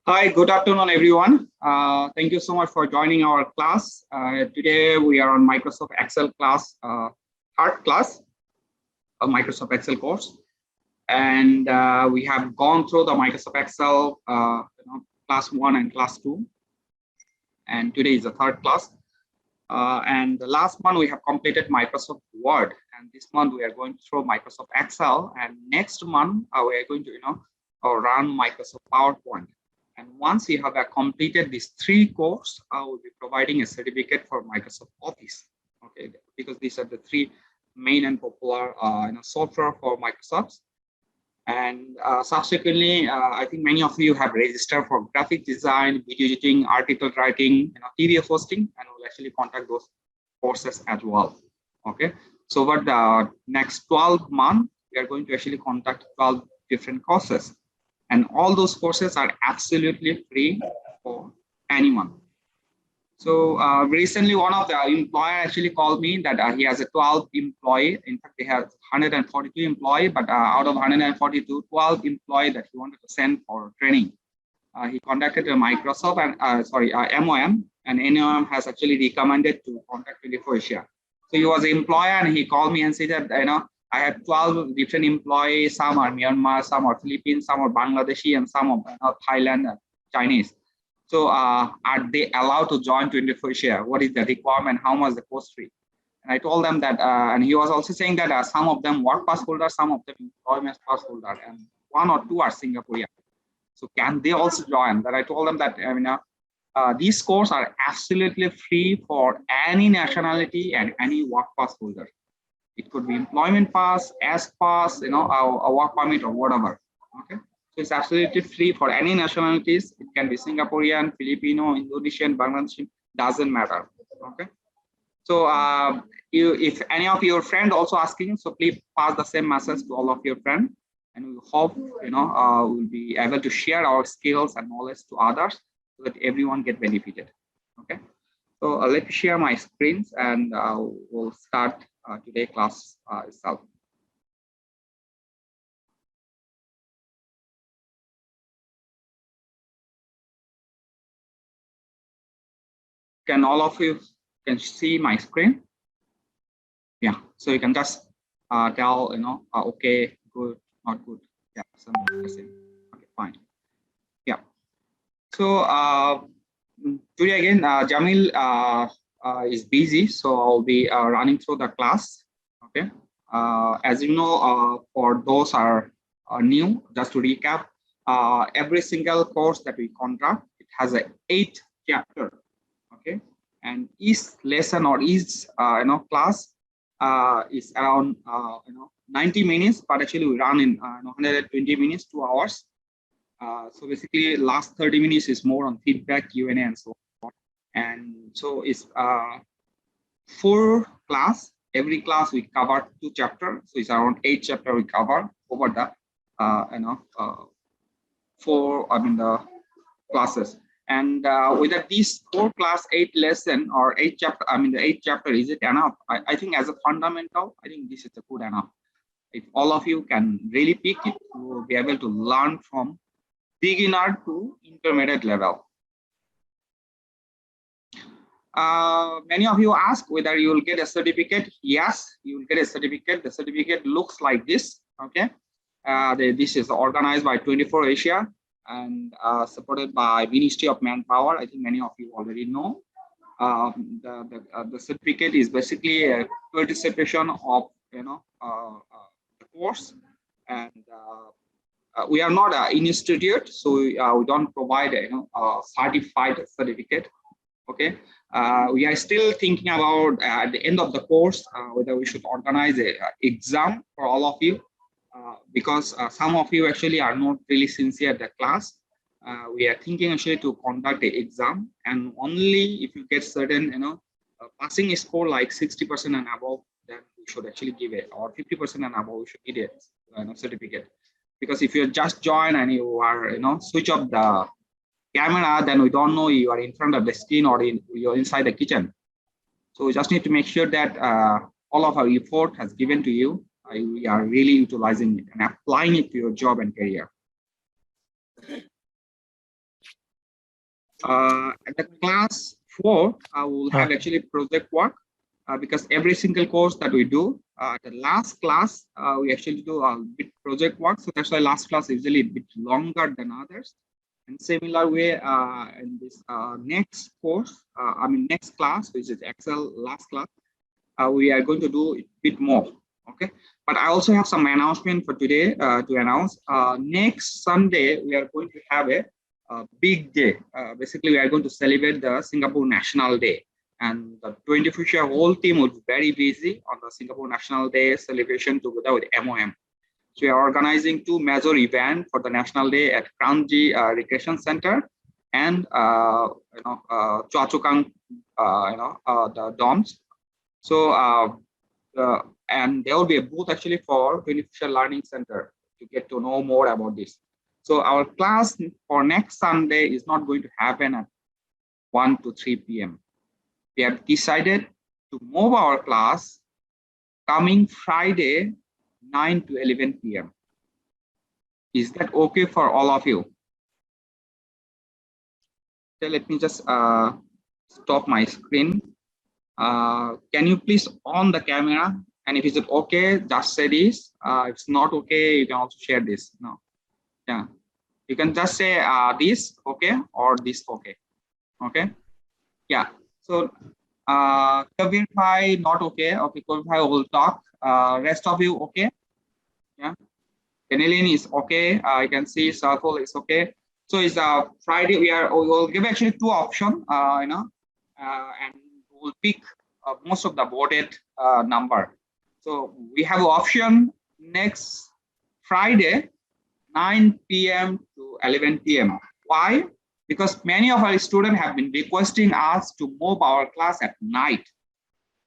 Hi, good afternoon, everyone. Thank you so much for joining our class. Today we are on Microsoft Excel class, third class, a Microsoft Excel course. And we have gone through the Microsoft Excel class 1 and class 2. And today is the third class. And the last month we have completed Microsoft Word. And this month we are going through Microsoft Excel. And next month we are going to run Microsoft PowerPoint. And once you have completed these 3 courses, I will be providing a certificate for Microsoft Office. Okay, because these are the 3 main and popular software for Microsoft. And subsequently, I think many of you have registered for graphic design, video editing, article writing, PDF hosting, and we'll actually contact those courses as well. Okay, so over the next 12 months, we are going to actually contact 12 different courses. And all those courses are absolutely free for anyone. So recently, one of the employer actually called me that he has a 12 employee. In fact, they have 142 employee, but out of 142, 12 employee that he wanted to send for training. He contacted Microsoft and MOM, and MOM has actually recommended to contact 24 Asia. So he was an employer, and he called me and said that I have 12 different employees. Some are Myanmar, some are Philippines, some are Bangladeshi, and some are Thailand and Chinese. So are they allowed to join 24 Asia? What is the requirement? How much the cost fee? And I told them that, and he was also saying that some of them work pass holders, some of them employment pass holder, and 1 or 2 are Singaporean. So can they also join? That I told them that these courses are absolutely free for any nationality and any work pass holder. It could be employment pass, S pass, a work permit or whatever. Okay, so it's absolutely free for any nationalities. It can be Singaporean, Filipino, Indonesian, Bangladeshi, doesn't matter. Okay, so if any of your friends also asking, so please pass the same message to all of your friends, and we hope we'll be able to share our skills and knowledge to others so that everyone get benefited. Okay, so let me share my screens and we'll start today's class itself. Can all of you can see my screen? Yeah, so you can just tell okay, good, not good. Yeah, something the same. Okay, fine. Yeah. So today again, Jamil is busy, so I'll be running through the class. Okay. As you know, for those are new, just to recap, every single course that we conduct, it has a 8 chapter. Okay, and each lesson or each class is around 90 minutes, but actually we run in 120 minutes, 2 hours. So basically, last 30 minutes is more on feedback, Q&A, and so on. And so it's 4 class. Every class we cover 2 chapters, so it's around 8 chapter we cover over the the classes. And whether these 4 class 8 lesson or 8 chapter, the 8 chapter, is it enough? I think as a fundamental, I think this is a good enough. If all of you can really pick it, you will be able to learn from beginner to intermediate level. Many of you ask whether you will get a certificate. Yes, you will get a certificate. The certificate looks like this. Okay, this is organized by 24 Asia and supported by Ministry of Manpower. I think many of you already know. The certificate is basically a participation of the course, and we are not an institute, so we don't provide a certified certificate. Okay, we are still thinking about at the end of the course whether we should organize an exam for all of you. Because some of you actually are not really sincere at the class. We are thinking actually to conduct an exam, and only if you get certain passing score like 60% and above, then we should actually give it, or 50% and above, we should give it certificate. Because if you just join and you are switch off the camera, then we don't know you are in front of the screen or you're inside the kitchen. So we just need to make sure that all of our effort has given to you. We are really utilizing it and applying it to your job and career. At the class 4, we'll have actually project work because every single course that we do, the last class, we actually do a bit project work. So that's why last class is usually a bit longer than others. And similar way in this next course, next class, which is Excel last class, we are going to do a bit more. Okay, but I also have some announcement for today to announce. Next Sunday, we are going to have a big day. Basically, we are going to celebrate the Singapore National Day. And the 24-hour whole team will be very busy on the Singapore National Day celebration together with MOM. So we are organizing 2 major events for the National Day at Kranji Recreation Center and Choa Chu Kang, the dorms. So and there will be a booth actually for Beneficial Learning Center to get to know more about this. So our class for next Sunday is not going to happen at 1 to 3 p.m. We have decided to move our class coming Friday, 9 to 11 p.m. Is that okay for all of you? So let me just stop my screen. Can you please on the camera? And if it's okay, just say this. If it's not okay, you can also share this. No. Yeah. You can just say this okay or this okay. Okay. Yeah. So Kabir Bhai not okay. Okay, Kabir Bhai will talk. Rest of you okay? Yeah. Denelin is okay. I can see Sarful is okay. So it's Friday. We will give actually 2 options. And we'll pick most of the voted number. So we have option next Friday, 9 p.m. to 11 p.m. Why? Because many of our students have been requesting us to move our class at night.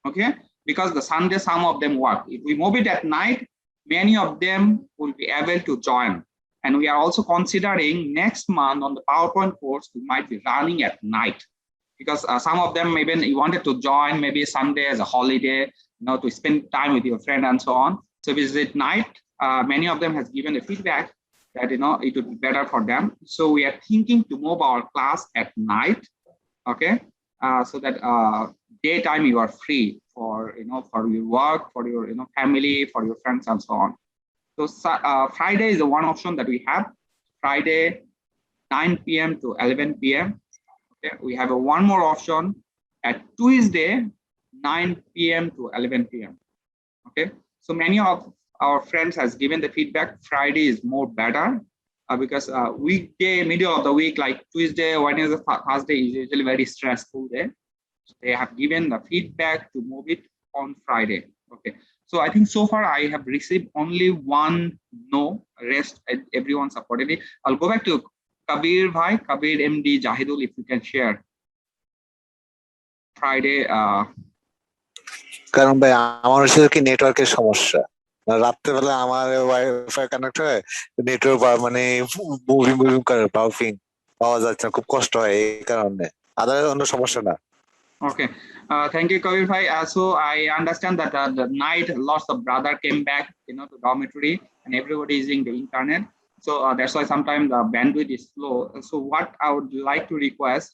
Okay, because the Sunday some of them work. If we move it at night, many of them will be able to join. And we are also considering next month on the PowerPoint course, we might be running at night because some of them even you wanted to join maybe Sunday as a holiday, to spend time with your friend and so on. So if it's at night, many of them has given a feedback that it would be better for them. So we are thinking to move our class at night, okay, so that daytime you are free for for your work, for your family, for your friends and so on. So Friday is the one option that we have. Friday 9 p.m. to 11 p.m. Okay, we have one more option at Tuesday 9 p.m. to 11 p.m. Okay, so many of our friends has given the feedback Friday is more better because weekday, middle of the week, like Tuesday, Wednesday, Thursday is usually very stressful day. So they have given the feedback to move it on Friday. Okay, so I think so far I have received only one no. Rest everyone supported it. I'll go back to Kabir Bhai, Kabir MD Jahidul, if you can share Friday. কারণ ভাই আমার হচ্ছে কি নেটওয়ার্কের সমস্যা, রাত্রেবেলা আমার wifi connect হয়, নেটওয়ার্ক মানে মুভিং করে বাউফিং পাওয়া যাচ্ছে না, খুব কষ্ট হয় এই কারণে, আদারের অন্য সমস্যা না। Okay, thank you, Kabir Bhai. So I understand that the night lots of brother came back, to dormitory, and everybody is using the internet. So that's why sometimes the bandwidth is slow. So what I would like to request,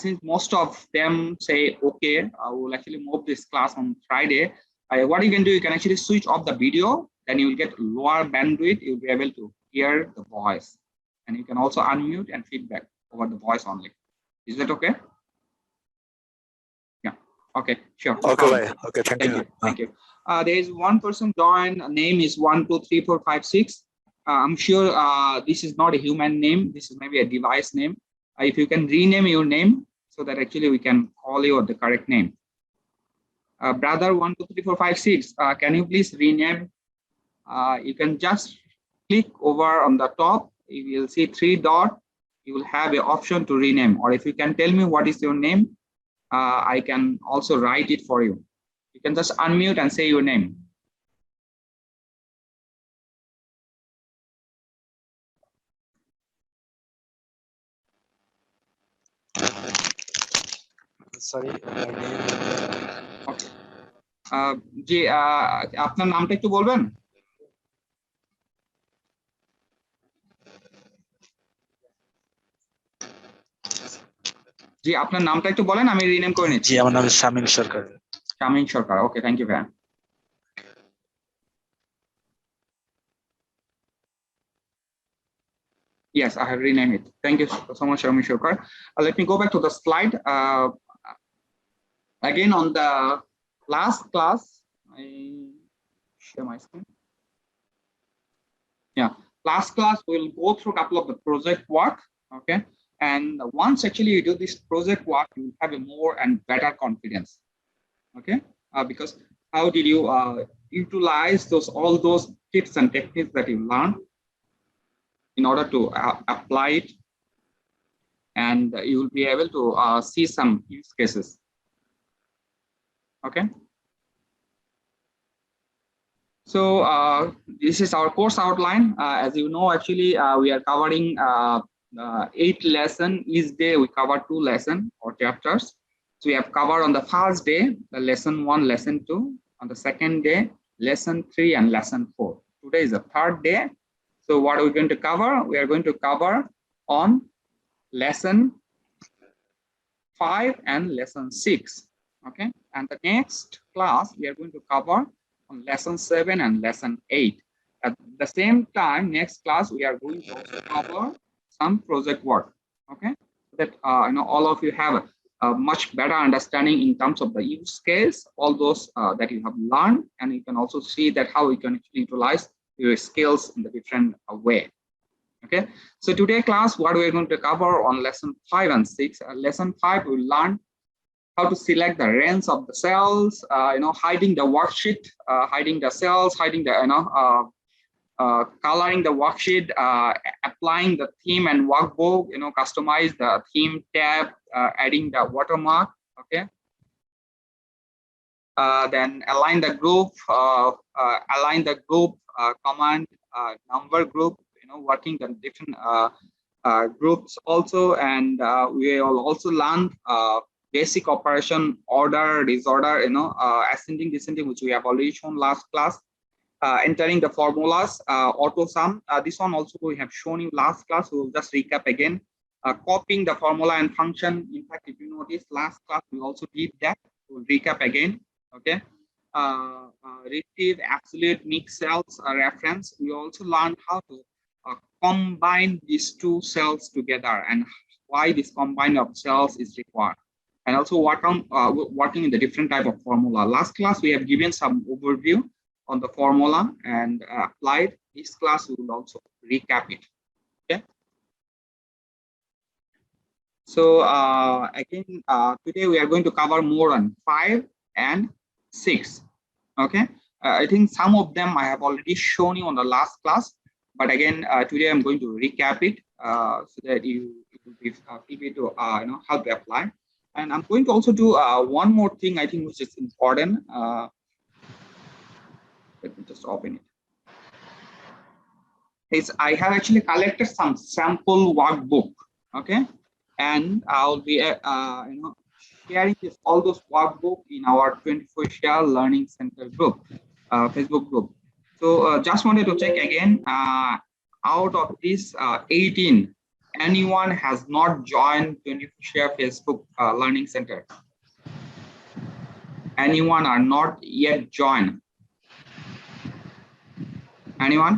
since most of them say, okay, I will actually move this class on Friday. What you can do, you can actually switch off the video, then you will get lower bandwidth. You'll be able to hear the voice, and you can also unmute and feedback over the voice only. Is that okay? Okay, sure. Okay, bye. Okay, thank you. Thank you. There is one person joined. Name is 123456. I'm sure this is not a human name. This is maybe a device name. If you can rename your name so that actually we can call you the correct name. Brother 123456. Can you please rename? You can just click over on the top. You will see 3 dots. You will have an option to rename. Or if you can tell me what is your name, I can also write it for you. You can just unmute and say your name. Sorry. Okay. জি আপনার নামটা একটু বলবেন? জি আপনার নামটা একটু বলেন, আমি rename করে নিচ্ছি। জি আমার নাম শামিল সরকার। শামীম সরকার, ওকে, থ্যাংক ইউ ভাইয়া। Yes, I have renamed it. Thank you so much, Shami Shokar. Let me go back to the slide. Again, on the last class, I share my screen. Yeah, last class we'll go through a couple of the project work. Okay, and once actually you do this project work, you will have a more and better confidence. Okay, because how did you utilize all those tips and techniques that you learned in order to apply it, and you will be able to see some use cases. Okay, so this is our course outline. As you know, actually we are covering 8 lessons. Each day we cover 2 lessons or chapters. So we have covered on the first day the lesson 1, lesson 2. On the second day, lesson 3 and lesson 4. Today is the third day. So what are we going to cover? We are going to cover on lesson 5 and lesson 6. Okay, and the next class we are going to cover on lesson 7 and lesson 8. At the same time, next class we are going to also cover some project work. Okay, so that all of you have a much better understanding in terms of the use case, all those that you have learned, and you can also see that how you can utilize your skills in the different way. Okay, so today class, what we're going to cover on lesson 5 and 6. Lesson 5, we'll learn how to select the range of the cells, hiding the worksheet, hiding the cells, hiding the coloring the worksheet, applying the theme and workbook, customize the theme tab, adding the watermark. Okay, then align the group, command number group, working the different groups also, and we will also learn basic operation, order, disorder, ascending, descending, which we have already shown last class. Entering the formulas, auto sum, this one also we have shown in last class. We will just recap again. Copying the formula and function. In fact, if you notice, last class we also did that. We'll recap again. Okay, retrieve absolute mixed cells reference. We also learned how to combine these 2 cells together and why this combine of cells is required, and also working in the different type of formula. Last class we have given some overview on the formula and applied. This class we will also recap it. Okay, so again today we are going to cover more on 5 and 6. Okay, I think some of them I have already shown you on the last class, but again today I'm going to recap it so that you will be able to how to apply. And I'm going to also do one more thing, I think, which is important. Let me just open it. I have actually collected some sample workbook. Okay, and I'll be sharing all those workbook in our 24-share learning center group, Facebook group. So just wanted to check again, out of this 18, anyone has not joined 24-share Facebook learning center? Anyone are not yet joined? Anyone?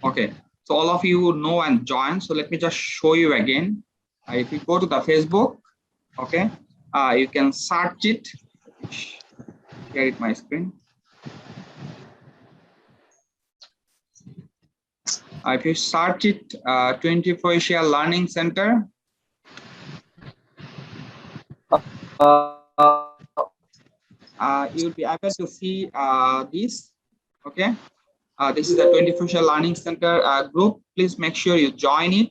Okay, so all of you know and join. So let me just show you again. If you go to the Facebook, okay, you can search it. Share it my screen. If you search it, 24-share learning center, you'll be able to see this. Okay, this is the 24-share learning center group. Please make sure you join it.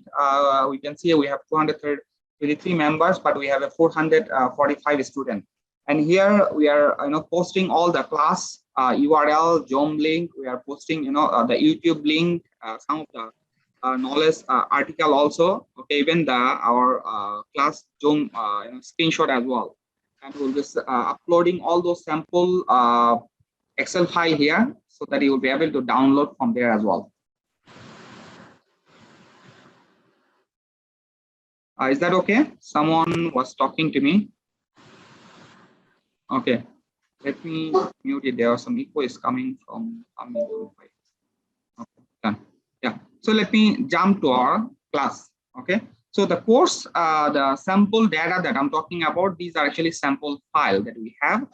We can see we have 233 members, but we have a 445 students. And here we are posting all the class URL, Zoom link. We are posting the YouTube link, some of the knowledge article also. Okay, even our class Zoom screenshot as well. And we'll be uploading all those sample Excel file here, so that you will be able to download from there as well. Is that okay? Someone was talking to me. Okay, let me mute it. There are some echo is coming from Amin. Okay, done. Yeah. So let me jump to our class. Okay. So the course, the sample data that I'm talking about, these are actually sample file that we have.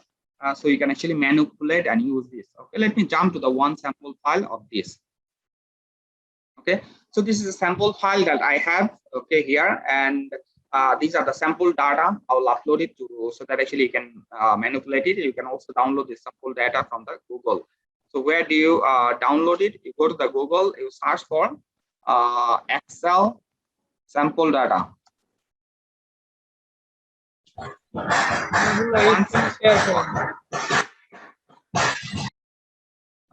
So you can actually manipulate and use this. Okay. Let me jump to the one sample file of this. Okay. So this is a sample file that I have. Okay, here, and these are the sample data. I will upload it to so that actually you can manipulate it. You can also download this sample data from the Google. So where do you download it? You go to the Google, you search for Excel sample data.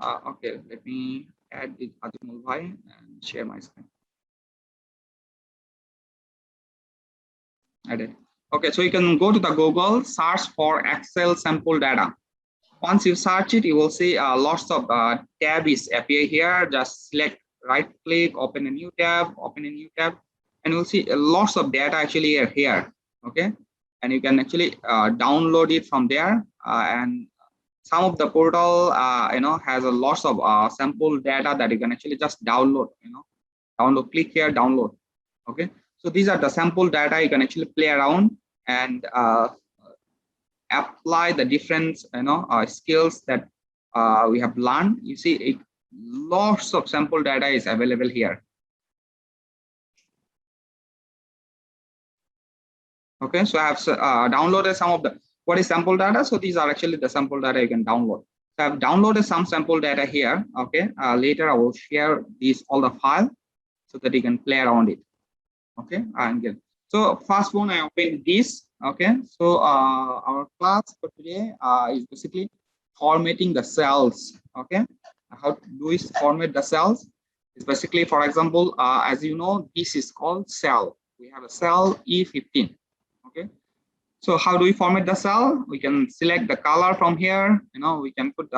Okay, let me add the Ajmal Bhai and share my screen. Added. Okay, so you can go to the Google, search for Excel sample data. Once you search it, you will see lots of tabs appear here. Just select right click, open a new tab, and you'll see lots of data actually are here. Okay, and you can actually download it from there. And some of the portal, has a lots of sample data that you can actually just download. Download. Click here, download. Okay, so these are the sample data. You can actually play around and apply the different skills that we have learned. You see lots of sample data is available here. Okay, so I have downloaded some of the what is sample data. So these are actually the sample data you can download. So I've downloaded some sample data here. Okay, later I will share these all the file so that you can play around it. Okay, and get. So first one I open this. Okay, so our class for today is basically formatting the cells. Okay, how to do is format the cells. It's basically, for example, as you know, this is called cell. We have a cell E15. Okay, so how do we format the cell? We can select the color from here. We can put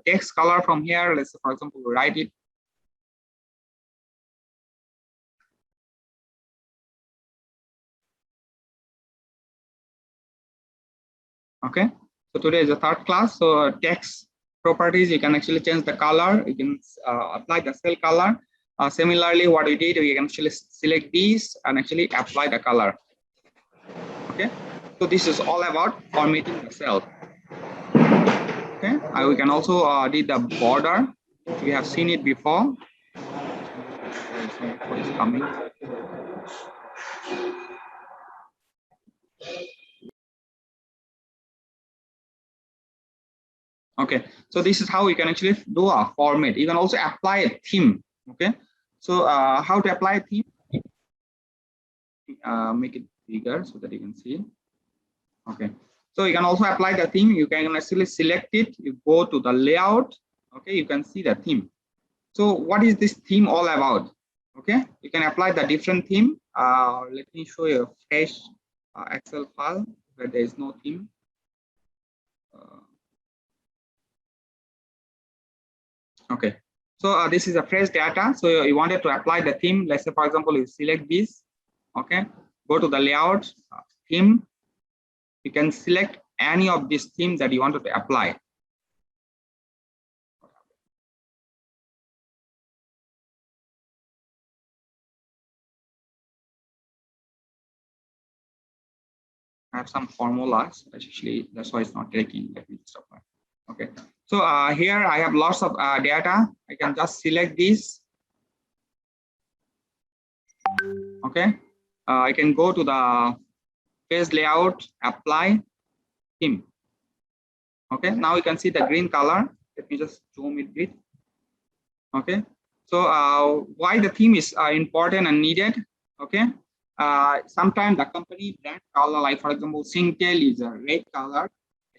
text color from here. Let's say, for example, we write it. Okay, so today is the third class. So text properties, you can actually change the color. You can apply the cell color. Similarly, what we did, we can actually select these and actually apply the color. Okay, so this is all about formatting the cell. Okay, we can also do the border. We have seen it before. What is coming? Okay, so this is how we can actually do a format. You can also apply a theme. Okay, so how to apply a theme? Make it bigger so that you can see. Okay, so you can also apply the theme. You can actually select it. You go to the layout. Okay, you can see the theme. So what is this theme all about? Okay, you can apply the different theme. Let me show you a fresh Excel file where there is no theme. Okay, so this is a fresh data. So you wanted to apply the theme. Let's say, for example, you select this. Okay, go to the layout theme. You can select any of these themes that you wanted to apply. I have some formulas. Actually, that's why it's not taking. Let me stop. Okay, so here I have lots of data. I can just select this. Okay, I can go to the page layout, apply theme. Okay, now you can see the green color. Let me just zoom it a bit. Okay, so why the theme is important and needed? Okay, sometimes the company brand color, like for example, Singtel is a red color,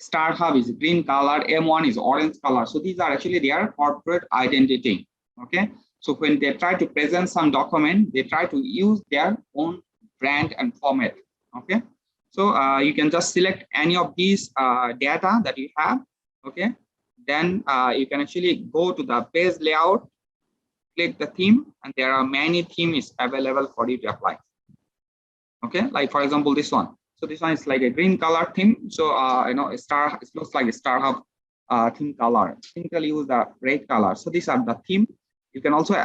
StarHub is green color, M1 is orange color. So these are actually their corporate identity. Okay, so when they try to present some document, they try to use their own brand and format. Okay, so you can just select any of these data that you have. Okay, then you can actually go to the page layout, click the theme, and there are many themes available for you to apply. Okay, like for example, this one. So this one is like a green color theme. So a star, it looks like a star hub theme color. Typically use the red color. So these are the theme. You can also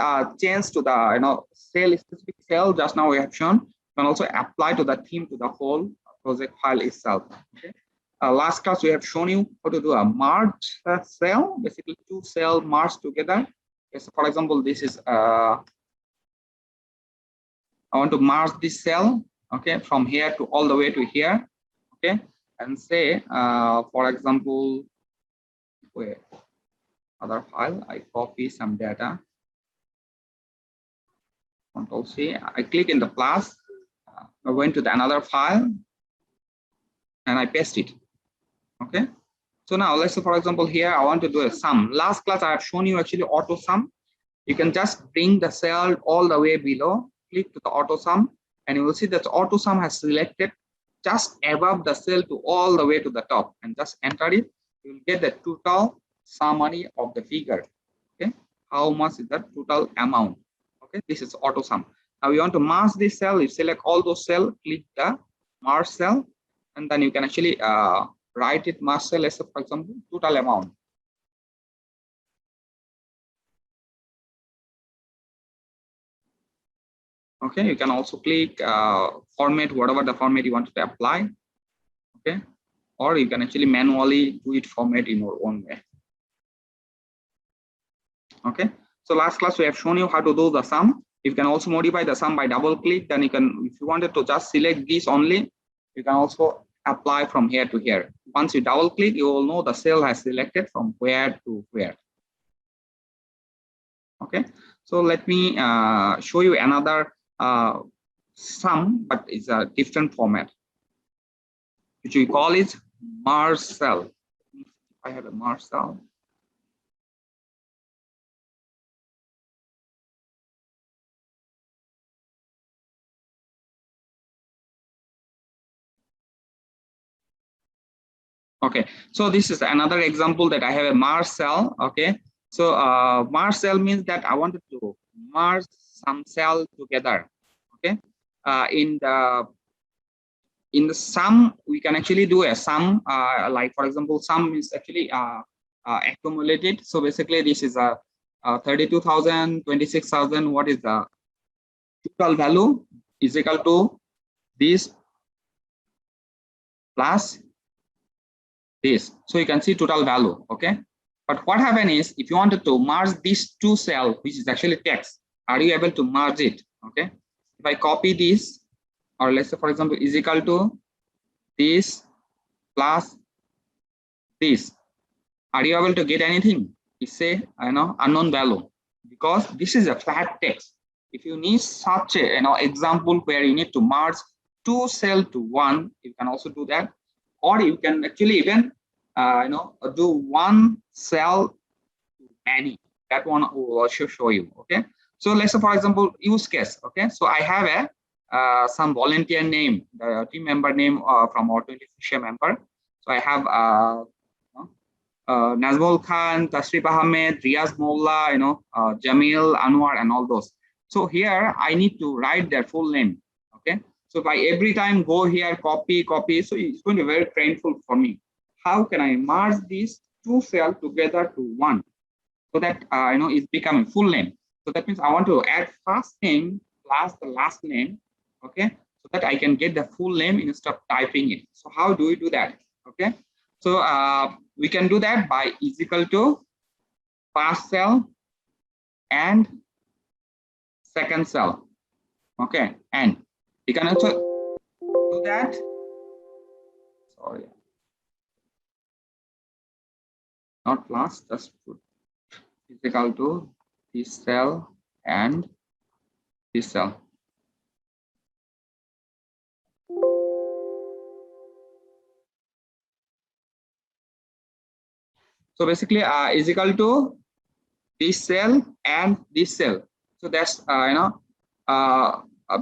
change to the cell, specific cell. Just now we have shown. You can also apply to the theme to the whole project file itself. Okay. Last class we have shown you how to do a merge cell. Basically, two cell merge together. Okay, so for example, this is I want to merge this cell, okay, from here to all the way to here, okay, and say, for example, where other file, I copy some data, Control C, I click in the plus, I went to the another file, and I paste it, okay. So now let's say, for example, here I want to do a sum. Last class I have shown you actually auto sum. You can just bring the cell all the way below, click to the auto sum, and you will see that auto sum has selected just above the cell to all the way to the top, and just enter it. You will get the total summary of the figure. Okay, how much is the total amount? Okay, this is auto sum. Now you want to merge this cell. You select all those cells, click the merge cell, and then you can actually write it merge cell as, for example, total amount. Okay, you can also click format, whatever the format you want to apply. Okay, or you can actually manually do it format in your own way. Okay, so last class we have shown you how to do the sum. You can also modify the sum by double click. Then you can, if you wanted to just select this only, you can also apply from here to here. Once you double click, you will know the cell has selected from where to where. Okay, so let me show you another sum, but it's a different format, which we call it merge cell. I have a merge cell. Okay, so this is another example that I have a merge cell. Okay, so merge cell means that I wanted to merge some cell together. Okay, in the sum we can actually do a sum. Like for example, sum is actually accumulated. So basically, this is a 32,000, 26,000. What is the total value is equal to this plus this. So you can see total value. Okay, but what happens is, if you wanted to merge these two cells, which is actually text, are you able to merge it? Okay, if I copy this, or let's say for example is equal to this plus this, are you able to get anything? It's a unknown value, because this is a flat text. If you need such a example where you need to merge two cells to one, you can also do that. Or you can actually even do one cell to many. That one will also show you. Okay, so let's say for example use case. Okay, so I have a some volunteer name, the team member name from our 20 member. So I have Nazmul Khan, Tashrif Ahmed, Riaz Molla, Jamil, Anwar, and all those. So here I need to write their full name. Okay, so if I every time go here, copy, so it's going to be very painful for me. How can I merge these two cells together to one, so that it's becoming full name? So that means I want to add first name plus the last name. Okay, so that I can get the full name instead of typing it. So how do we do that? Okay, so we can do that by is equal to first cell and second cell. Okay, and we can also do that. Sorry, not plus, just put is equal to this cell and this cell. So basically, is equal to this cell and this cell. So that's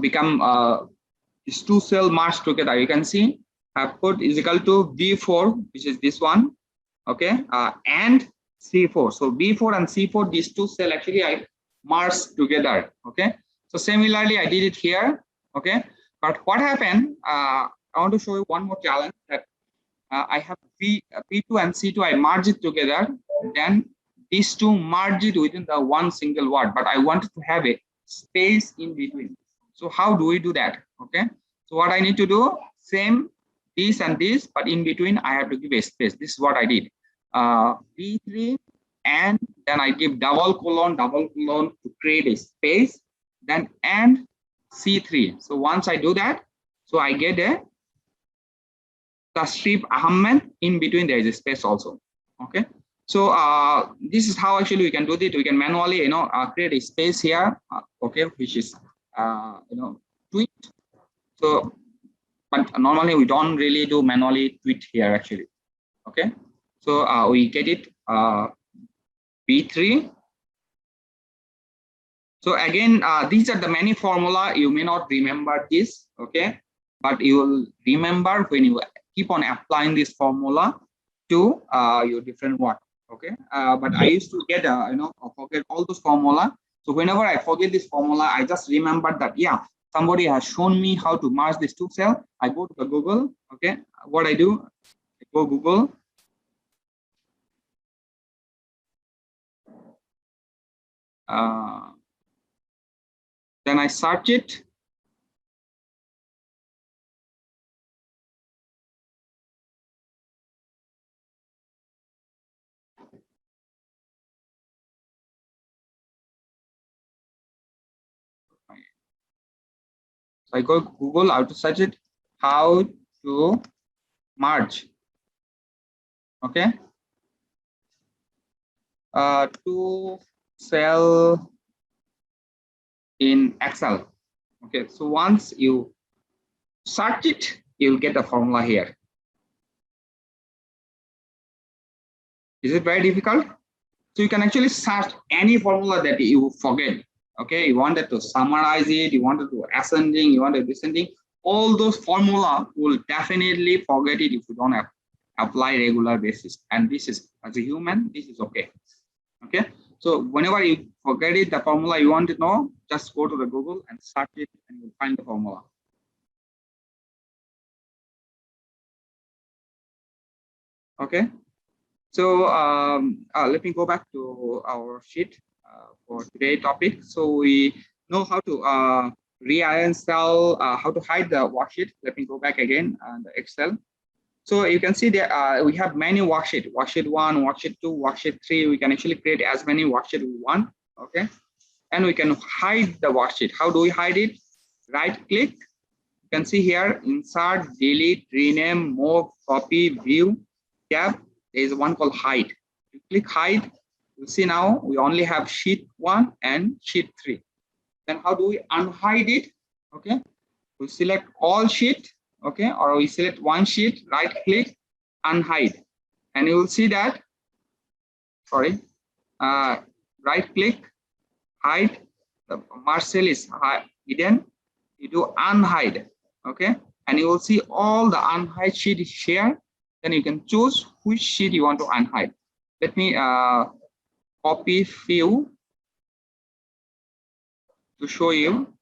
become these two cell merged together. You can see I've put is equal to B4, which is this one. Okay, and C4. So B4 and C4, these two cell actually I merged together. Okay, so similarly I did it here. Okay, But what happened, I want to show you one more challenge that I have P2 and C2, I merge it together, then these two merge it within the one single word, but I wanted to have a space in between. So how do we do that? Okay, so what I need to do, same this and this, but in between I have to give a space. This is what I did. P3, and then I give double colon to create a space, then and C3. So once I do that, so I get a Tashrif Ahmed. In between there is a space also. Okay, so this is how actually we can do it. We can manually create a space here, okay, which is tweet. So but normally we don't really do manually tweet here actually. Okay, so we get it P3. So again, these are the many formula. You may not remember this, okay, but you will remember when you keep on applying this formula to your different work. Okay, but I used to get forget all those formula. So whenever I forget this formula, I just remember that somebody has shown me how to merge these two cells. I go to the Google. Okay, what I do, I go Google. Then I search it. So I go Google, how to search it, how to merge. Okay. To cell in Excel. Okay, so once you search it, you'll get the formula here. Is it very difficult? So you can actually search any formula that you forget. Okay, you wanted to summarize it, you wanted to ascending, you wanted descending, all those formula will definitely forget it if you don't have apply regular basis. And this is, as a human, this is okay. Okay, so whenever you forget it, the formula you want to know, just go to the Google and search it and you'll find the formula. Okay, so let me go back to our sheet for today's topic. So we know how to reinstall, how to hide the worksheet. Let me go back again on the Excel. So you can see that we have many worksheet, worksheet 1, worksheet 2, worksheet 3. We can actually create as many worksheet we want. Okay, and we can hide the worksheet. How do we hide it? Right click. You can see here, insert, delete, rename, move, copy, view, tab. There is one called hide. You click hide. You see now we only have sheet 1 and sheet 3. Then how do we unhide it? Okay, we select all sheet. Okay, or we select one sheet, right click, unhide, and you will see that, sorry, right click, hide, the merge cell is hidden, you do unhide. Okay, and you will see all the unhide sheet is here. Then you can choose which sheet you want to unhide. Let me copy few to show you.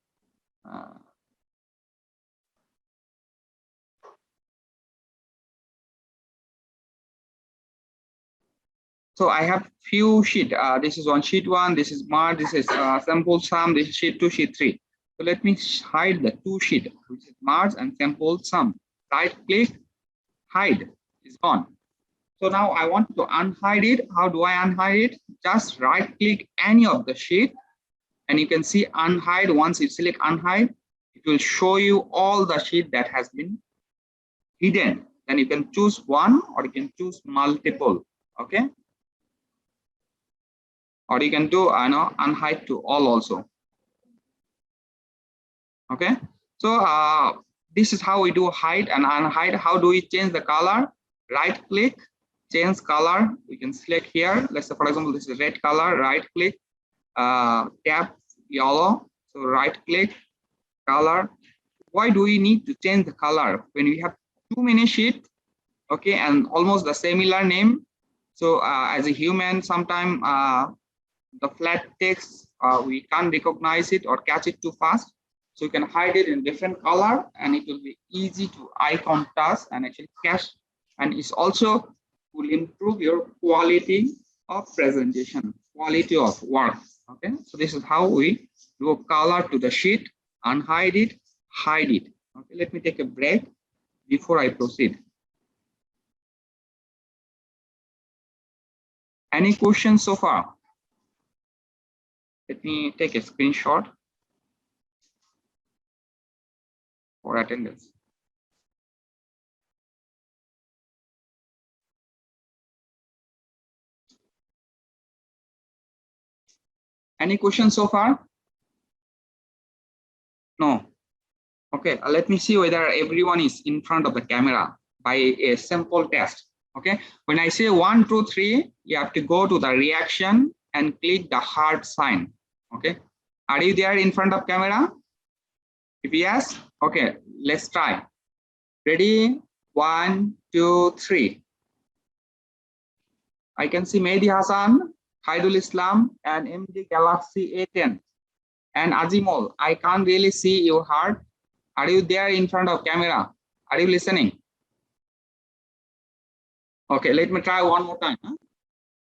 So I have few sheet. This is on sheet 1. This is merge. This is sample sum. This is sheet 2, sheet 3. So let me hide the 2 sheet, which is merge and sample sum. Right click, hide. It's gone. So now I want to unhide it. How do I unhide it? Just right click any of the sheet, and you can see unhide. Once you select unhide, it will show you all the sheet that has been hidden. Then you can choose one, or you can choose multiple. Okay. Or you can do unhide to all also. Okay, so this is how we do hide and unhide. How do we change the color? Right click, change color. We can select here. Let's say, for example, this is red color. Right click, tap yellow. So right click, color. Why do we need to change the color when we have too many sheets? Okay, and almost the similar name. So as a human, sometimes the flat text we can't recognize it or catch it too fast. So you can hide it in different color and it will be easy to eye contrast and actually catch, and it's also will improve your quality of presentation, quality of work. Okay, so this is how we do color to the sheet, unhide it, hide it. Okay, let me take a break before I proceed. Any questions so far? Let me take a screenshot for attendance. Any questions so far? No. Okay, let me see whether everyone is in front of the camera by a simple test. Okay, when I say 1, 2, 3, you have to go to the reaction and click the heart sign. Okay, are you there in front of camera? If yes, okay, let's try. Ready? 1, 2, 3. I can see Mehdi Hassan, Khairul Islam, and MD Galaxy A10. And Azimol, I can't really see your heart. Are you there in front of camera? Are you listening? Okay, let me try one more time.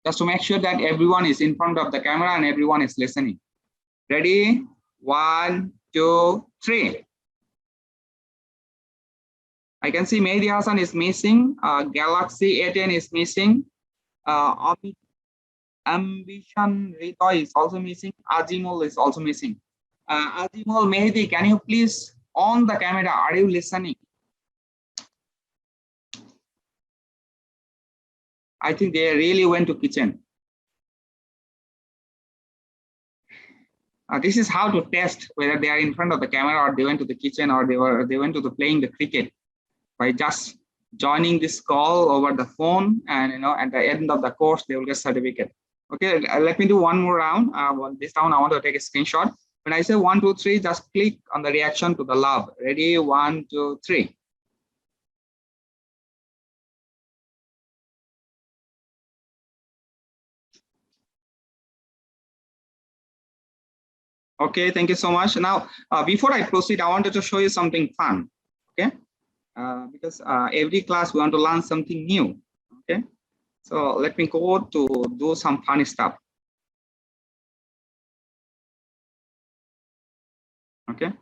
Just to make sure that everyone is in front of the camera and everyone is listening. Ready? 1, 2, 3. I can see Mehdi Hassan is missing. Galaxy A10 is missing. Ambition Ritoy is also missing. Azimol is also missing. Azimol, Mehdi, can you please on the camera? Are you listening? I think they really went to kitchen. This is how to test whether they are in front of the camera or they went to the kitchen or they went to the playing the cricket by just joining this call over the phone, and at the end of the course they will get certificate. Okay, let me do one more round. This round I want to take a screenshot. When I say 1, 2, 3, just click on the reaction to the love. Ready? 1, 2, 3. Okay, thank you so much. Now, before I proceed, I wanted to show you something fun. Okay, because every class we want to learn something new. Okay, so let me go to do some funny stuff. Okay,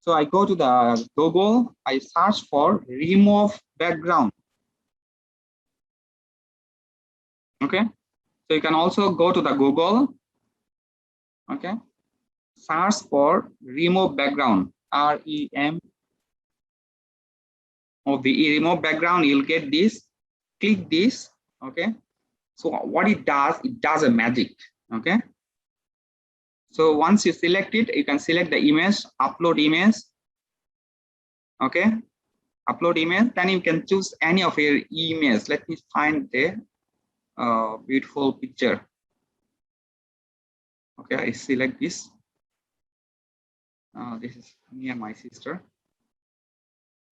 so I go to the Google, I search for remove background. Okay, so you can also go to the Google. Okay, search for remove background, REMOVE, remove background. You'll get this. Click this. Okay, so what it does a magic. Okay, so once you select it, you can select the image, upload image. Okay, upload image, then you can choose any of your emails. Let me find the beautiful picture. Okay, I select this. This is me and my sister.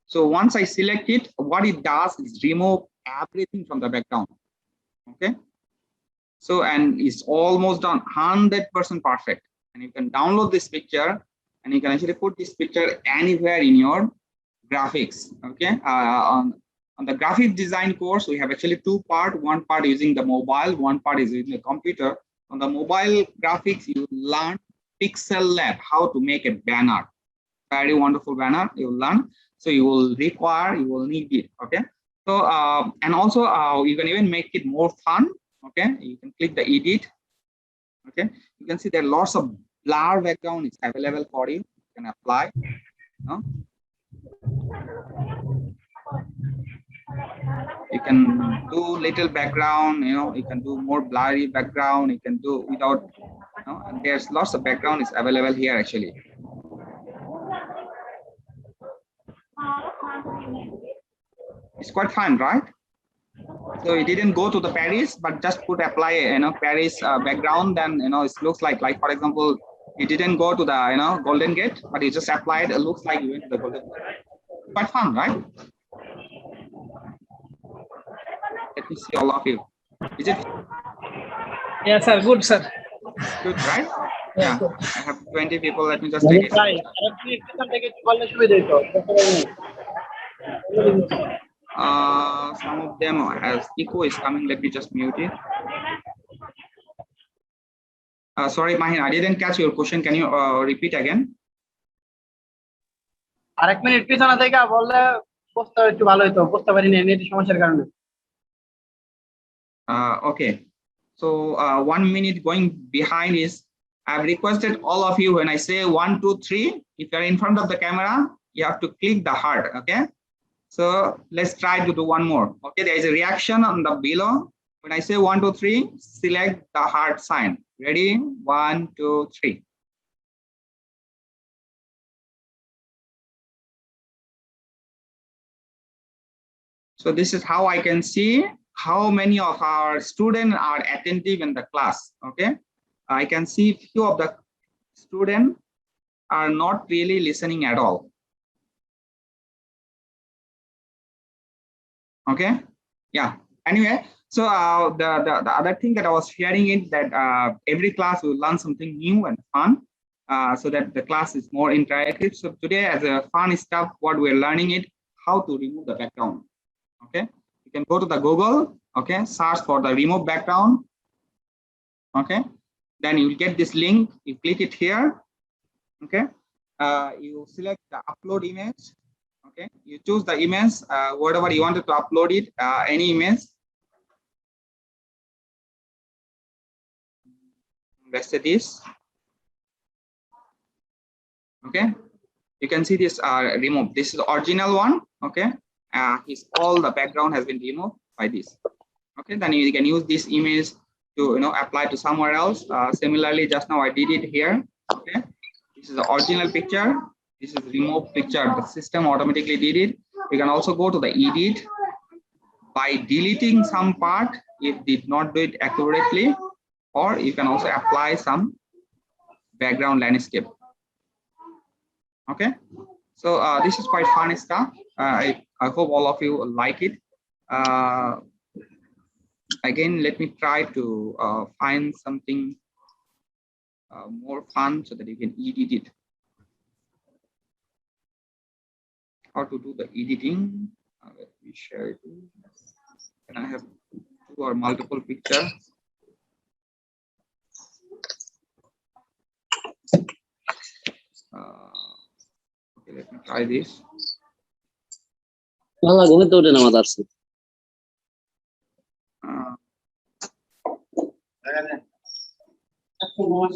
So once I select it, what it does is remove everything from the background. Okay, so and it's almost done 100% perfect, and you can download this picture and you can actually put this picture anywhere in your graphics. Okay, on the graphic design course we have actually two parts. One part using the mobile, one part is using the computer. On the mobile graphics you learn Pixel Lab, how to make a banner, very wonderful banner you will learn. So you will need it. Okay, so and also you can even make it more fun. Okay, you can click the edit. Okay, you can see there are lots of blur background is available for you. You can apply. You can do little background, you can do more blurry background, you can do without, and there's lots of background is available here actually. It's quite fun, right? So it didn't go to the Paris, but just put apply, Paris background, then, it looks like for example, it didn't go to the, Golden Gate, but it just applied, it looks like you went to the Golden Gate. Quite fun, right? Let me see all of you. Is it? Yes, sir. Good, sir. Good, right? Yeah, I have 20 people. Let me just take it. Some of them has echo is coming. Let me just mute it. Sorry, Mahin, I didn't catch your question. Can you repeat again? আরেক minute পিছনে থেকে বললে বুঝতে একটু ভালো হতো, বুঝতে পারিনি নেটের সমস্যার কারণে। Okay, so 1 minute going behind is I've requested all of you when I say 1, 2, 3. If you're in front of the camera, you have to click the heart. Okay, so let's try to do one more. Okay, there is a reaction on the below. When I say 1, 2, 3, select the heart sign. Ready? 1, 2, 3. So this is how I can see how many of our students are attentive in the class. Okay, I can see few of the students are not really listening at all. Okay, yeah. Anyway, so the other thing that I was sharing is that every class will learn something new and fun, so that the class is more interactive. So today, as a fun stuff, what we're learning is how to remove the background. Okay, you can go to the Google. Okay, search for the remove background. Okay, then you will get this link. You click it here. Okay, you select the upload image. Okay, you choose the image, whatever you wanted to upload it, any image. Let's say this. Okay, you can see this remove. This is the original one. Okay, all the background has been removed by this. Okay, then you can use this image to apply to somewhere else. Similarly, just now I did it here. Okay, this is the original picture. This is remove picture. The system automatically did it. You can also go to the edit by deleting some part if did not do it accurately, or you can also apply some background landscape. Okay, so this is quite fun stuff. I hope all of you like it. Again, let me try to find something more fun so that you can edit it. How to do the editing? Let me share it. And I have 2 or multiple pictures. Okay, let me try this.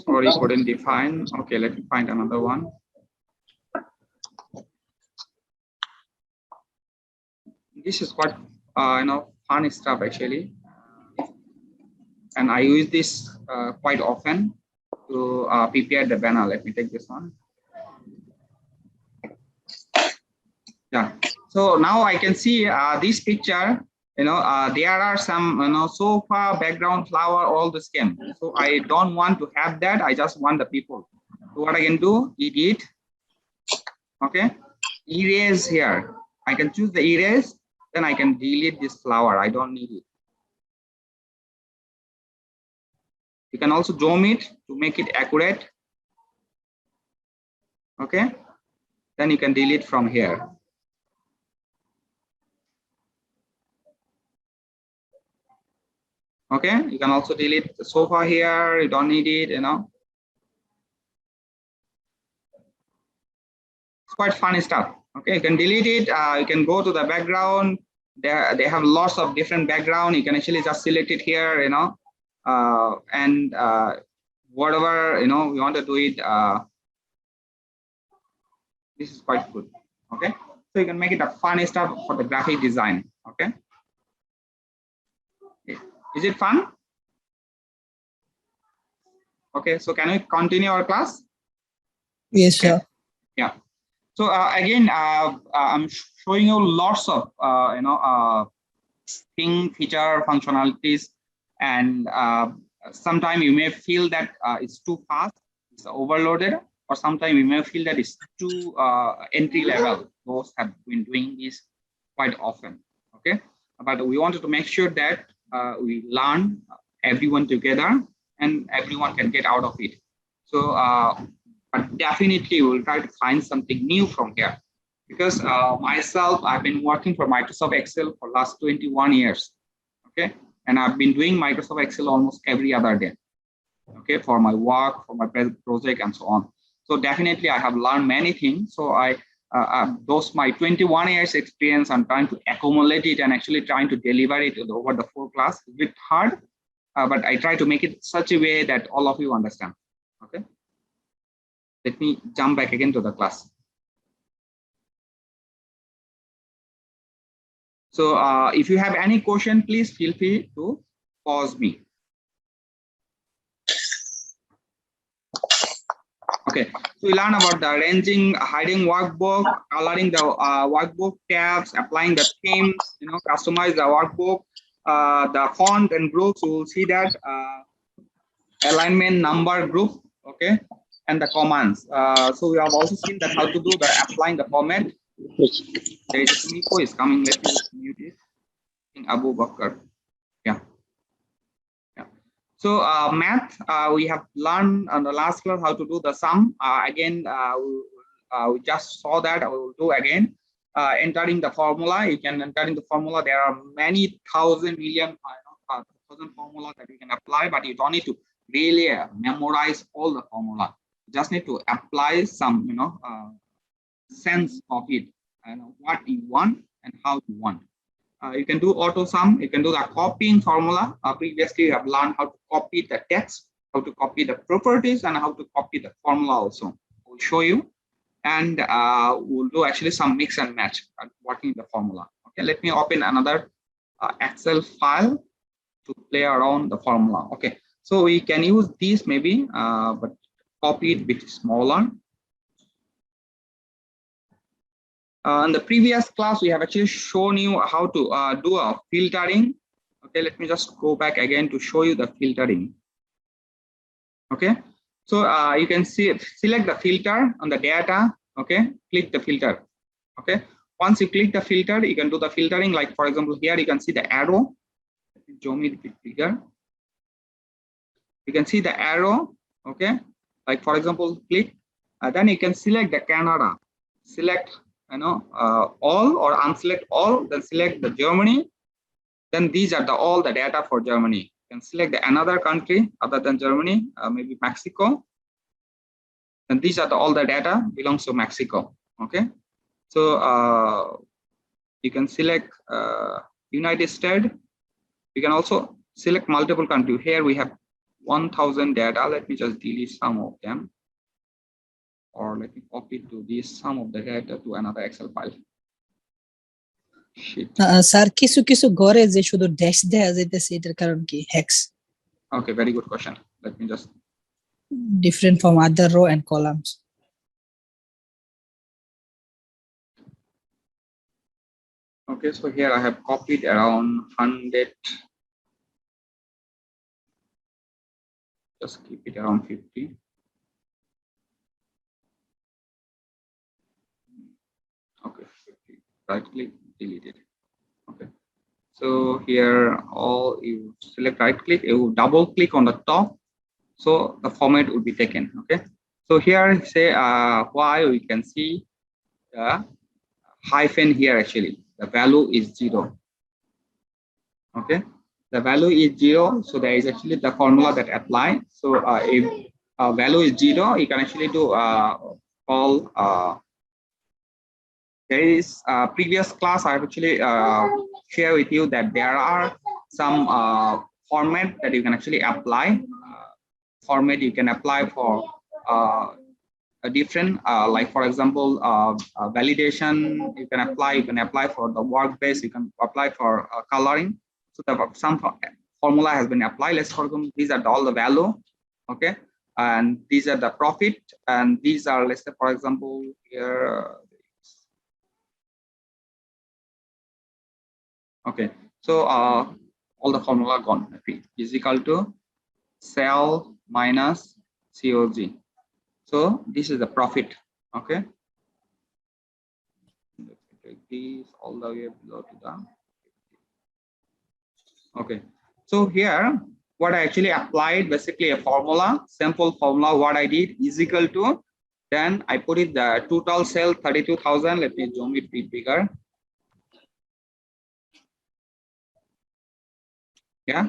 Sorry, couldn't define. Okay, let me find another one. This is quite fun stuff actually, and I use this quite often to prepare the banner. Let me take this one. Yeah, so now I can see this picture. There are some sofa, background, flower, all the scheme. So I don't want to have that. I just want the people. So what I can do, edit. Okay, erase here. I can choose the erase. Then I can delete this flower. I don't need it. You can also zoom it to make it accurate. Okay, then you can delete from here. Okay, you can also delete the sofa here. You don't need it, It's quite funny stuff. Okay, you can delete it. You can go to the background. They have lots of different background. You can actually just select it here, and whatever you want to do it. This is quite good. Okay, so you can make it a funny stuff for the graphic design. Okay, is it fun? Okay, so can we continue our class? Yes, sir. Yeah. So again, I'm showing you lots of thing, feature, functionalities, and sometimes you may feel that it's too fast, it's overloaded, or sometimes you may feel that it's too entry level. Those have been doing this quite often. Okay, but we wanted to make sure that we learn everyone together and everyone can get out of it. So, but definitely we'll try to find something new from here, because myself, I've been working for Microsoft Excel for last 21 years. Okay, and I've been doing Microsoft Excel almost every other day. Okay, for my work, for my project, and so on. So definitely, I have learned many things. So those my 21 years experience, I'm trying to accumulate it and actually trying to deliver it over the 4 class. It's a bit hard, but I try to make it such a way that all of you understand. Okay, let me jump back again to the class. So if you have any question, please feel free to pause me. Okay, so we learn about the arranging, hiding workbook, coloring the workbook tabs, applying the themes, customize the workbook, the font and groups. We will see that alignment, number, group, okay, and the commands. So we have also seen that how to do the applying the format. There is a Miko is coming. Let me mute it. In Abu Bakr. Yeah. So math, we have learned on the last class how to do the sum. Again, we just saw that. I will do again. Entering the formula, you can enter in the formula. There are many thousand formulas that you can apply, but you don't need to really memorize all the formula. You just need to apply some, sense of it, what you want and how you want. You can do auto sum, you can do the copying formula. Previously, you have learned how to copy the text, how to copy the properties, and how to copy the formula also. We'll show you, and we'll do actually some mix and match working the formula. Okay, let me open another Excel file to play around the formula. Okay, so we can use these maybe, but copy it a bit smaller. In the previous class, we have actually shown you how to do a filtering. Okay, let me just go back again to show you the filtering. Okay, so you can select the filter on the data. Okay, click the filter. Okay, once you click the filter, you can do the filtering. Like for example, here you can see the arrow. Let me zoom it a bit bigger. You can see the arrow. Okay, like for example, click. Then you can select the Canada. Select all or unselect all, then select the Germany. Then these are all the data for Germany. You can select another country other than Germany, maybe Mexico. And these are all the data belongs to Mexico. Okay, so you can select United States. You can also select multiple countries. Here we have 1,000 data. Let me just delete some of them, or let me copy to this some of the data to another Excel file. Sir কিছু কিছু ঘরে যে শুধু dash দেয়া যাইতেছে এটার কারণ কি hex Okay, very good question. Let me just different from other row and columns. Okay, so here I have copied around 100. Just keep it around 50. Okay, 50. Right click, delete it. Okay, so here all you select right click, you double click on the top, so the format will be taken. Okay, so here say why we can see the hyphen here. Actually the value is 0. Okay, the value is 0, so there is actually the formula that apply. So if value is 0, you can actually do call there is previous class I have actually share with you that there are some format that you can actually apply. Format you can apply for a different like for example validation you can apply for the work base, you can apply for coloring. So some formula has been applied. Let's for example, these are all the value. Okay, and these are the profit, and these are, let's say for example here. Okay, so all the formula gone. P is equal to sell minus COG. So this is the profit. Okay, take these all the way below to the. Okay, so here what I actually applied, basically a formula, simple formula. What I did is equal to, then I put it the total sale 32,000. Let me zoom it bit bigger. Yeah,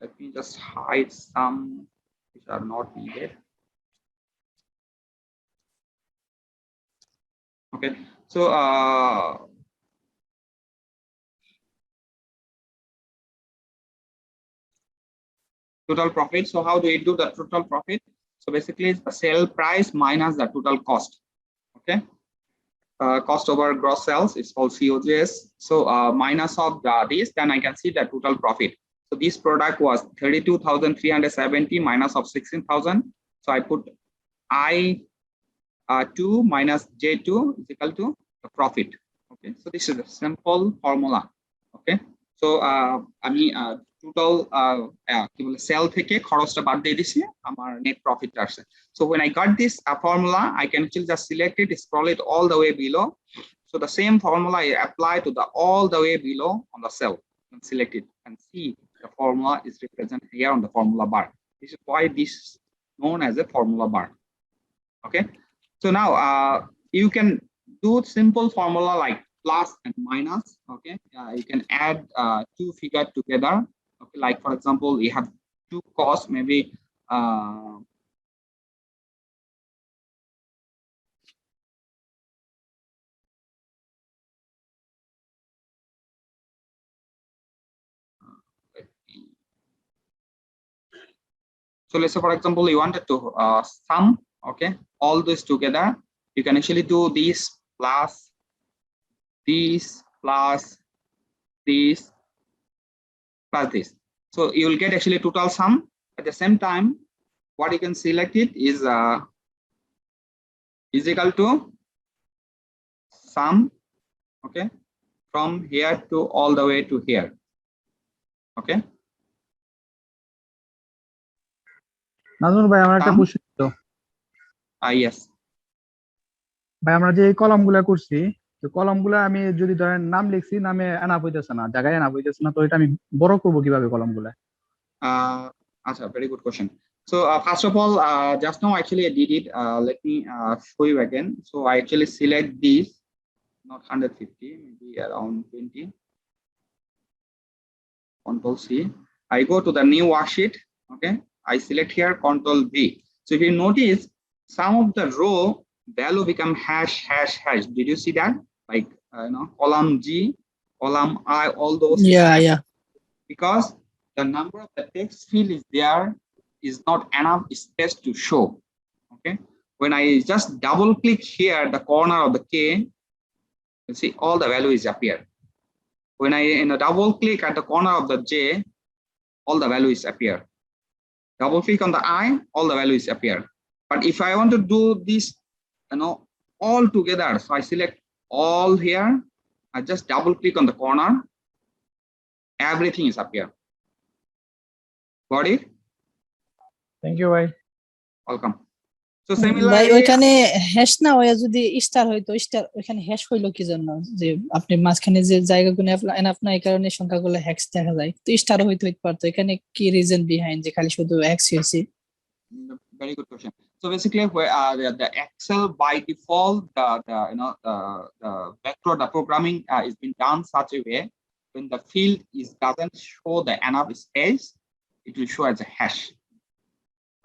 let me just hide some which are not needed. Okay, so total profit. So how do we do the total profit? So basically it's the sale price minus the total cost. Okay, cost over gross sales is called COGS. So minus of this, then I can see the total profit. So this product was 32,370 minus of 16,000. So I put I2 minus J2 is equal to the profit. Okay, so this is a simple formula. Okay, so আমি total কি বলে sell থেকে খরচটা বাদ দিয়ে দিছি আমার net profit আসছে. So when I got this formula, I can actually just select it, scroll it all the way below. So the same formula I apply to the all the way below on the cell and select it and see the formula is represented here on the formula bar. This is why this is known as a formula bar. Okay, so now you can do simple formula like plus and minus. Okay, you can add two figures together. Okay, like for example, you have two costs, maybe so let's say for example you wanted to sum, okay, all this together. You can actually do this plus this plus this plus this. So you will get actually total sum. At the same time, what you can select it is equal to sum, okay, from here to all the way to here. Okay, Nazmul ভাই আমার একটা Sum. প্রশ্ন ছিল yes, ভাই আমরা যে column গুলা করছি তো কলাম গুলা আমি যদি ধরেন নাম লিখছি নামে এনাফ হইতেছে না জায়গায় এনাফ হইতেছে না তো এটা আমি বড় করবো কিভাবে কলাম গুলা Acha, very good question. So first of all, just now actually I did it. Let me show you again. So I actually select this, not 150, maybe around 20. Control C. I go to the new worksheet. Okay, I select here Control V. So if you notice, some of the row value become hash hash hash. Did you see that? Like column G, column I, all those. Yeah. Because the number of the text field is there is not enough space to show. Okay, when I just double click here the corner of the K, you see all the values appear. When I double click at the corner of the J, all the values appear. Double click on the I, all the values appear. But if I want to do this all together, so I select all here, I just double click on the corner, everything is appear. Got it? Thank you ভাই Welcome. So ভাই similarly, ওইখানে hash না হয়ে যদি star হইতো, star ওইখানে hash হইলো কি জন্য? যে আপনি মাঝখানে যে জায়গাগুলো এনাফ না, এই কারণে সংখ্যাগুলো হ্যাশ দেখা যায়, তো স্টার হইতে পারতো। এখানে কি রিজন বিহাইন্ড যে খালি শুধু হ্যাশ হইছে? very good question. So basically, where the Excel by default, the vector, the programming is been done such a way when the field doesn't show the enough space, it will show as a hash.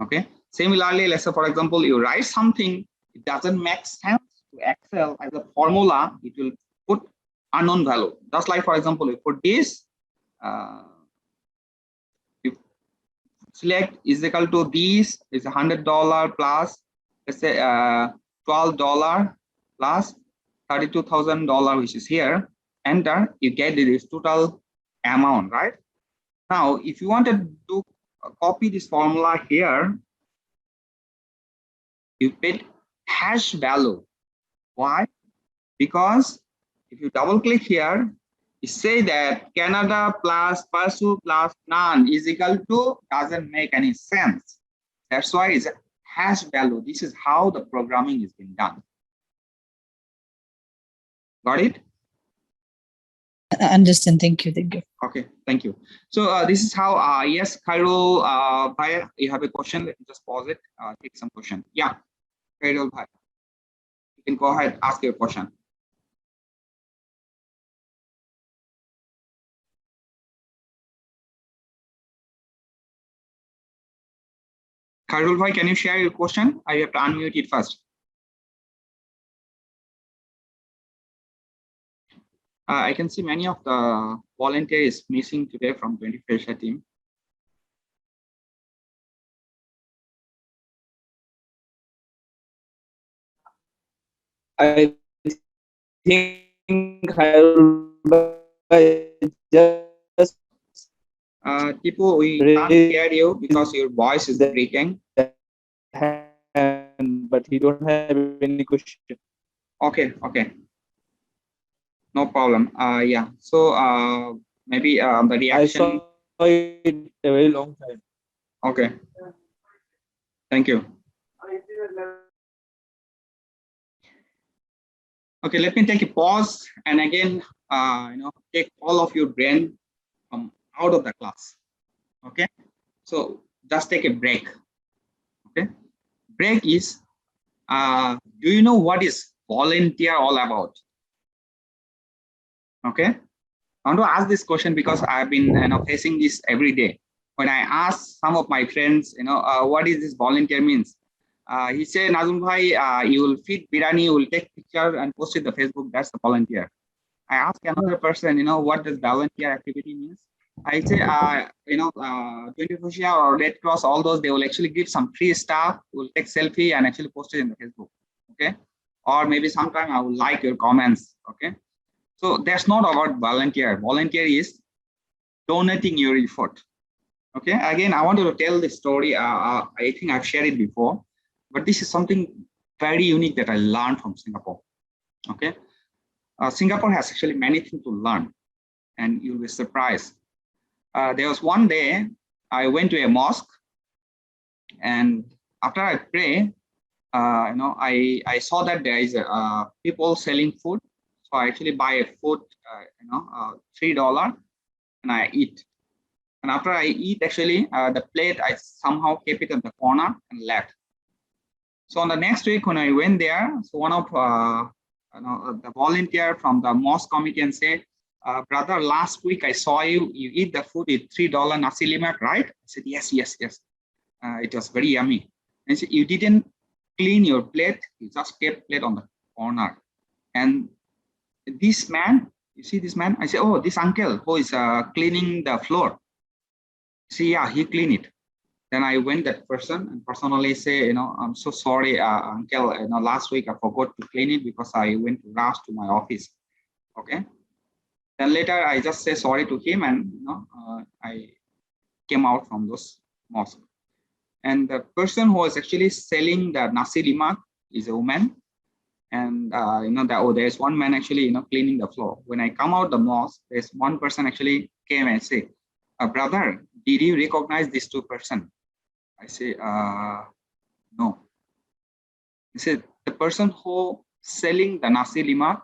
Okay. Similarly, let's say for example, you write something, it doesn't make sense to Excel as a formula, it will put unknown value. Just like for example, you put this, you select is equal to this is $100 plus, let's say $12 plus $32,000, which is here. Enter, you get this total amount, right? Now, if you wanted to copy this formula here, you put hash value. Why? Because if you double click here, it say that Canada plus pursuit plus none is equal to, doesn't make any sense. That's why it's a hash value. This is how the programming is being done. Got it? I understand. Thank you. Thank you. Okay, thank you. So this is how, yes, Khairul Bhai, you have a question. Let me just pause it, take some question. Yeah, Khairul Bhai, you can go ahead, ask your question. Khairul Bhai, can you share your question? I have to unmute it first. I can see many of the volunteers missing today from 21st team. I think just Tipu, we can't hear you because your voice is breaking. hand, but he don't have any question. Okay, okay. No problem. Yeah. So maybe the I reaction. saw it a very long time. Okay. Thank you. Okay, let me take a pause and again, take all of your brain from out of the class. Okay. So just take a break. Okay. Break is, do you know what is volunteer all about? Okay. I want to ask this question because I've been facing this every day. When I ask some of my friends, what is this volunteer means? He said, Nazum Bhai, you will feed biryani, you will take picture and post it on Facebook. That's the volunteer. I ask another person, what does volunteer activity means? I say, 24 or Red Cross, all those, they will actually give some free stuff, will take selfie and actually post it in the Facebook. Okay. Or maybe sometime I will like your comments. Okay. So that's not about volunteer. Volunteer is donating your effort. Okay. Again, I wanted to tell this story. I think I've shared it before, but this is something very unique that I learned from Singapore. Okay. Singapore has actually many things to learn, and you'll be surprised. There was one day I went to a mosque, and after I pray, I saw that there is people selling food. So I actually buy a food, $3, and I eat. And after I eat, actually, the plate I somehow kept it in the corner and left. So on the next week when I went there, so one of the volunteer from the mosque committee and said, brother, last week I saw you eat the food with $3 nasi lemak, right? I said, yes. It was very yummy. And he said, you didn't clean your plate, you just kept plate on the corner. And this man, you see this man? I said, oh, this uncle who is cleaning the floor. See, yeah, he cleaned it. Then I went that person and personally say, I'm so sorry, uncle, last week I forgot to clean it because I went to rush to my office. Okay. Then later I just say sorry to him, and I came out from those mosque. And the person who was actually selling the nasi lemak is a woman. And there's one man actually cleaning the floor. When I come out the mosque, there's one person actually came and say, brother, did you recognize these two person? I say, no. He said, the person who selling the nasi lemak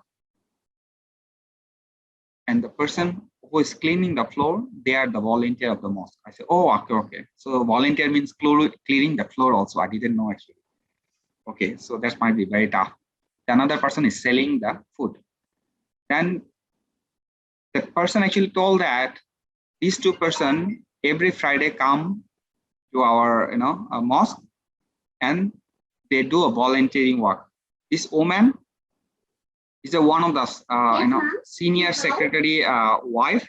and the person who is cleaning the floor, they are the volunteer of the mosque. I say, oh, okay. So volunteer means cleaning the floor also. I didn't know actually. Okay, so that might be very tough. Another person is selling the food. Then the person actually told that these two person every Friday come to our mosque and they do a volunteering work. This woman is one of the senior secretary wife.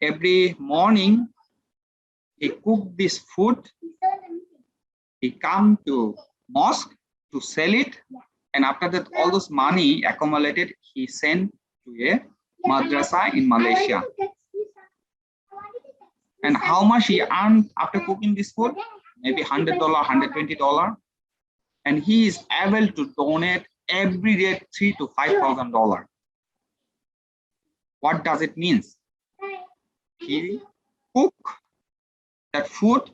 Every morning he cook this food. He come to mosque to sell it, and after that all those money accumulated he sent to a madrasa in Malaysia. And how much he earned after cooking this food? Maybe $100, $120. And he is able to donate every day $3,000 to $5,000. What does it mean? He cook that food,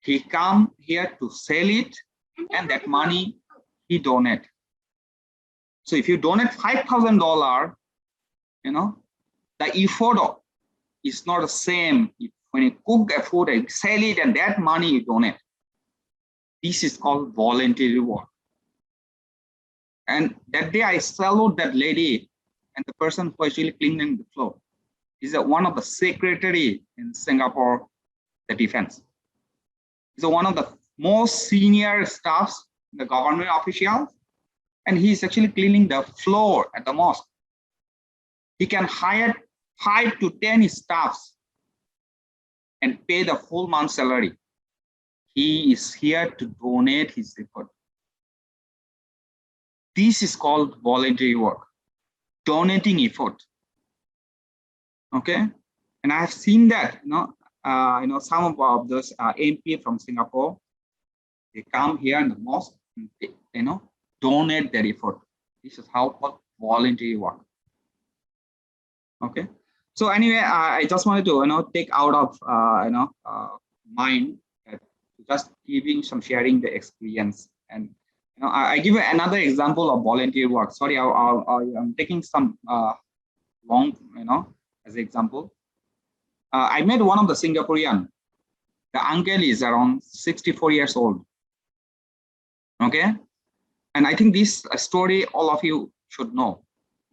he come here to sell it, and that money he donate. So if you donate $5,000, the effort is not the same. When you cook a food and sell it and that money you donate. This is called voluntary work. And that day I salute that lady and the person who actually cleaning the floor. He's one of the secretary in Singapore, the defense. He's one of the most senior staffs, the government officials, and he's actually cleaning the floor at the mosque. He can hire 5 to 10 staffs and pay the full month salary. He is here to donate his effort. This is called voluntary work, donating effort. Okay, and I have seen that some of those MP from Singapore, they come here in the mosque, and they, donate their effort. This is how called voluntary work. Okay, so anyway, I just wanted to take out of mind that just giving some sharing the experience. And I give you another example of volunteer work. Sorry, I'm taking some long as an example. I met one of the Singaporean. The uncle is around 64 years old. Okay, and I think this story all of you should know.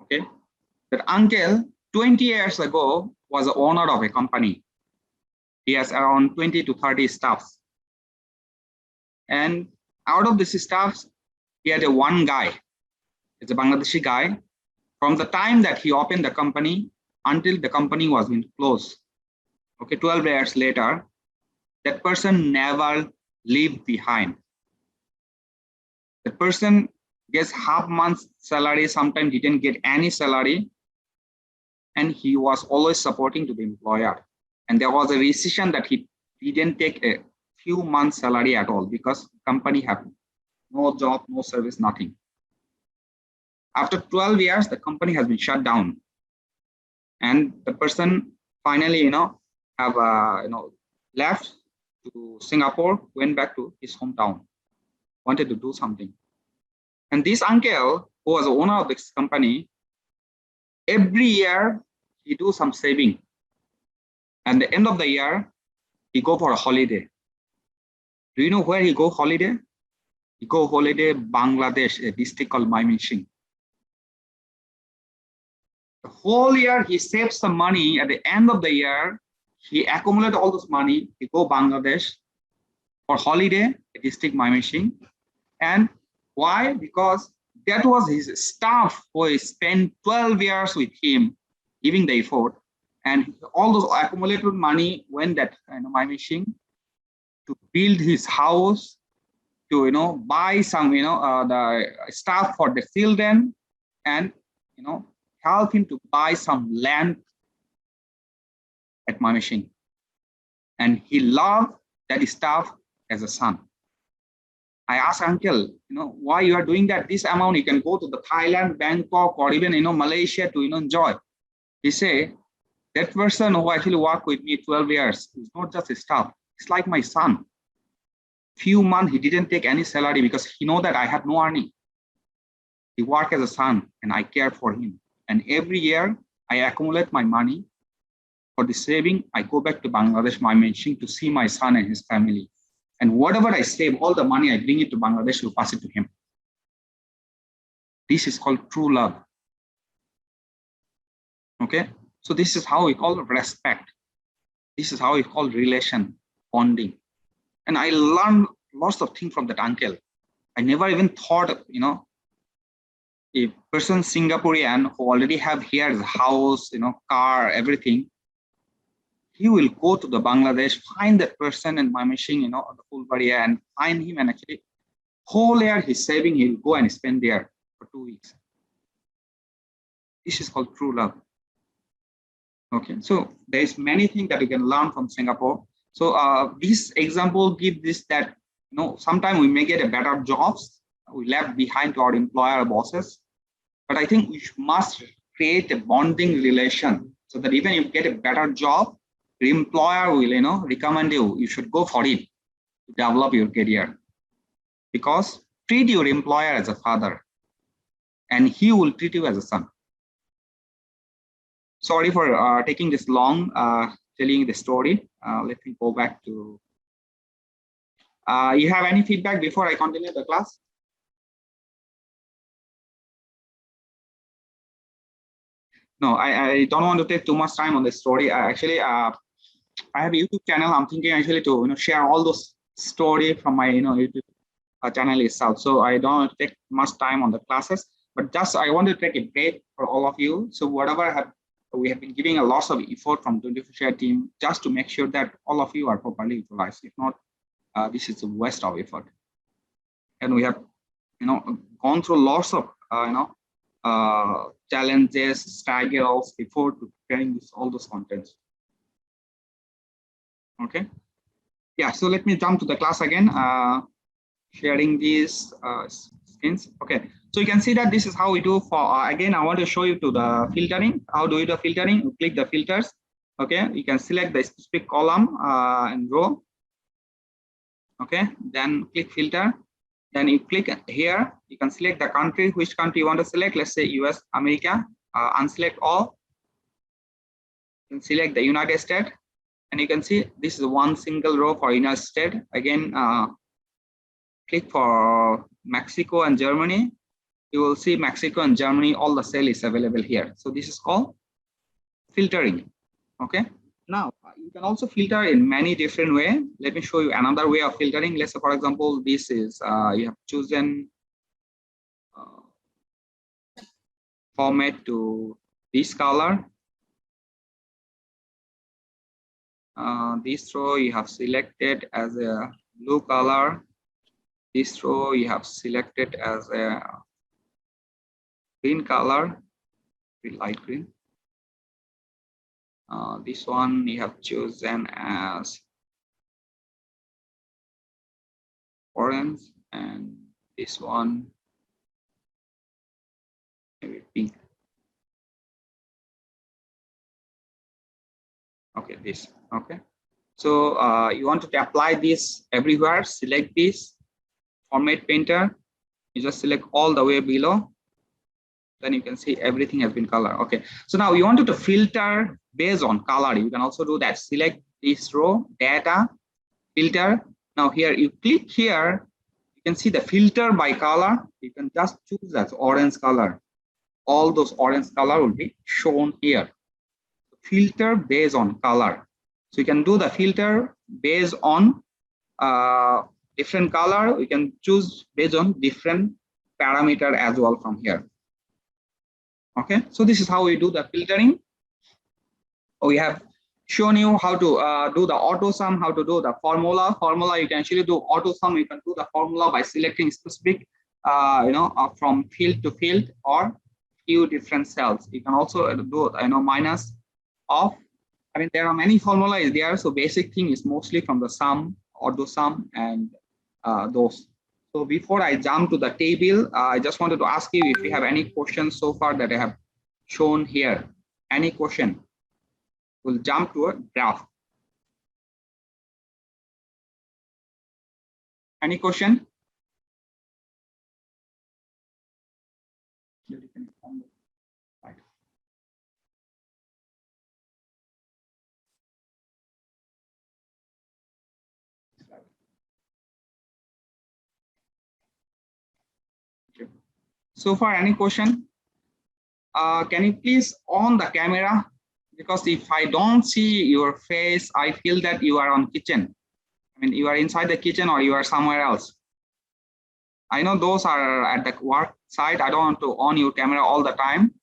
Okay, that uncle 20 years ago was the owner of a company. He has around 20 to 30 staffs. And out of these staffs, he had one guy. It's a Bangladeshi guy. From the time that he opened the company until the company was going to close, okay, 12 years later, that person never left behind. The person gets half month's salary, sometimes he didn't get any salary, and he was always supporting to the employer. And there was a recession that he didn't take a few months salary at all because the company had no job, no service, nothing. After 12 years, the company has been shut down. And the person finally, have left to Singapore, went back to his hometown, wanted to do something. And this uncle, who was the owner of this company, every year he do some saving. And the end of the year, he go for a holiday. Do you know where he go holiday? He go holiday Bangladesh, a district called Mymensingh. The whole year he saves some money. At the end of the year, he accumulate all this money. He go Bangladesh for holiday, a district Mymensingh. And why? Because that was his staff who spent 12 years with him, giving the effort. And all those accumulated money went that Mymensingh to build his house, to buy some the stuff for the children, and help him to buy some land at Mymensingh. And he loved that stuff as a son. I asked uncle, why you are doing that? This amount you can go to the Thailand, Bangkok, or even Malaysia to enjoy. He said, that person who actually worked with me 12 years is not just a staff. It's like my son. Few months he didn't take any salary because he know that I had no earning. He worked as a son and I care for him. And every year I accumulate my money for the saving. I go back to Bangladesh, Mymensingh, to see my son and his family. And whatever I save, all the money I bring it to Bangladesh, to pass it to him. This is called true love. Okay, so this is how we call respect. This is how we call relation, bonding. And I learned lots of things from that uncle. I never even thought, a person Singaporean who already have here his house, car, everything, he will go to the Bangladesh, find that person in Mymensingh, the Fulbaria, and find him, and actually whole year he's saving, he'll go and spend there for 2 weeks. This is called true love. Okay, so there's many things that you can learn from Singapore. So this example gives this that sometimes we may get a better jobs we left behind to our employer bosses, but I think we must create a bonding relation so that even if you get a better job, the employer will recommend you should go for it to develop your career, because treat your employer as a father and he will treat you as a son. sorry for taking this long telling the story. Let me go back to. You have any feedback before I continue the class? No, I don't want to take too much time on this story. Actually, I have a YouTube channel. I'm thinking actually to share all those story from my YouTube channel itself. So I don't want to take much time on the classes, but just I want to take a break for all of you. So whatever we have been giving a lot of effort from 24Share team just to make sure that all of you are properly utilized. If not, this is a waste of effort. And we have gone through lots of challenges, struggles before preparing all those contents. Okay. Yeah, so let me jump to the class again. Sharing these screens. Okay, so you can see that this is how we do for again. I want to show you to the filtering. How do you do filtering? You click the filters. Okay, you can select the specific column and row. Okay, then click filter. Then you click here. You can select the country, which country you want to select. Let's say US, America. Unselect all. You can select the United States, and you can see this is one single row for United States. Again, click for Mexico and Germany. You will see Mexico and Germany, all the cell is available here. So this is called filtering. Okay. Now you can also filter in many different ways. Let me show you another way of filtering. Let's say, for example, this is you have chosen format to this color. This row you have selected as a blue color. This row you have selected as a green color, light green. This one you have chosen as orange, and this one maybe pink. Okay, this. Okay, so you want to apply this everywhere. Select this format painter. You just select all the way below. Then you can see everything has been colored. Okay, so now you wanted to filter based on color. You can also do that. Select this row, data, filter. Now here you click here, you can see the filter by color. You can just choose as orange color. All those orange color will be shown here. Filter based on color. So you can do the filter based on different color. We can choose based on different parameter as well from here. Okay, so this is how we do the filtering. We have shown you how to do the auto sum, how to do the formula. You can actually do auto sum. You can do the formula by selecting specific, from field to field or few different cells. You can also do minus of. I mean, there are many formulas there. So basic thing is mostly from the sum, auto sum, and those. So before I jump to the table, I just wanted to ask you if you have any questions so far that I have shown here. Any question? We'll jump to a graph. Any question? So far, any question? Can you please on the camera? Because if I don't see your face, I feel that you are on kitchen. I mean, you are inside the kitchen or you are somewhere else. I know those are at the work site. I don't want to on your camera all the time.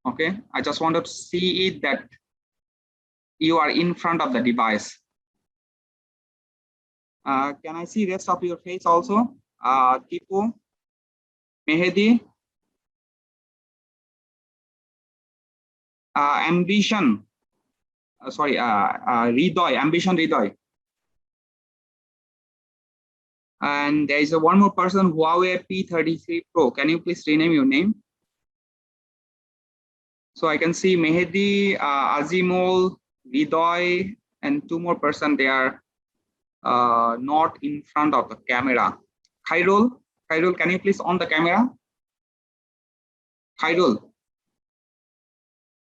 Okay, I just wanted to see it that you are in front of the device. Can I see rest of your face also? Tipu, Mehdi, Ambition, Ridoy, Ambition Ridoy. And there is one more person, Huawei P33 Pro. Can you please rename your name? So I can see Mehdi, Azimul, Ridoy, and two more person. They are not in front of the camera. Khairul, can you please on the camera? Khairul.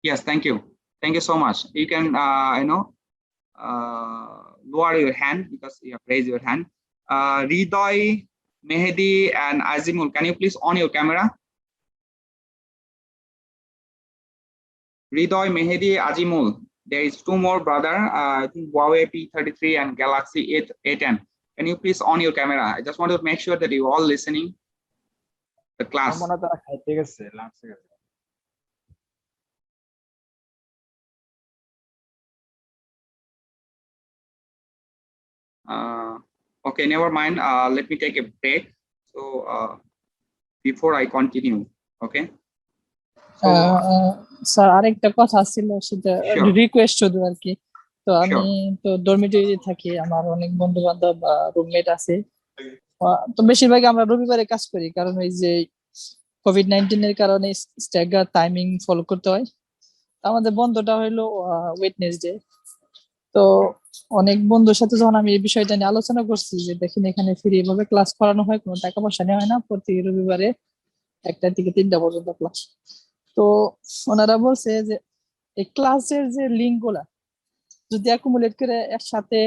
Yes, thank you. Thank you so much. You can, lower your hand because you have raised your hand. Ridoy, Mehdi, and Azimul, can you please on your camera? Ridoy, Mehdi, Azimul. There is two more brother. I think Huawei P33 and Galaxy A10. Can you please on your camera? I just want to make sure that you all listening the class. Okay, never mind. Let me take a break. So before I continue, okay. So sir আরেকটা কথা ছিল, সেটা Sure. Request শুধু আর কি। তো আমি Sure. তো dormitory থাকি, আমার অনেক বন্ধু বান্ধব রুমমেট আছে। তো বেশিরভাগ আমরা রবিবারে কাজ করি, কারণ ওই যে কোভিড-19 এর কারণে স্ট্যাগার টাইমিং ফলো করতে হয়। আমাদের বন্ধটা হইলো ওয়েডনেসডে। তো অনেক বন্ধুর সাথে যখন আমি এই বিষয়টা নিয়ে আলোচনা করছি যে দেখেন এখানে ফ্রি ভাবে ক্লাস করানো হয়, কোনো টাকা পয়সা নেওয়া হয় না, প্রতি রবিবারে 1টা থেকে 3টা পর্যন্ত ক্লাস। তো ওনারা বলছে যে এই ক্লাসের যে লিঙ্ক গুলা যদি অ্যাকুমুলেট করে একসাথে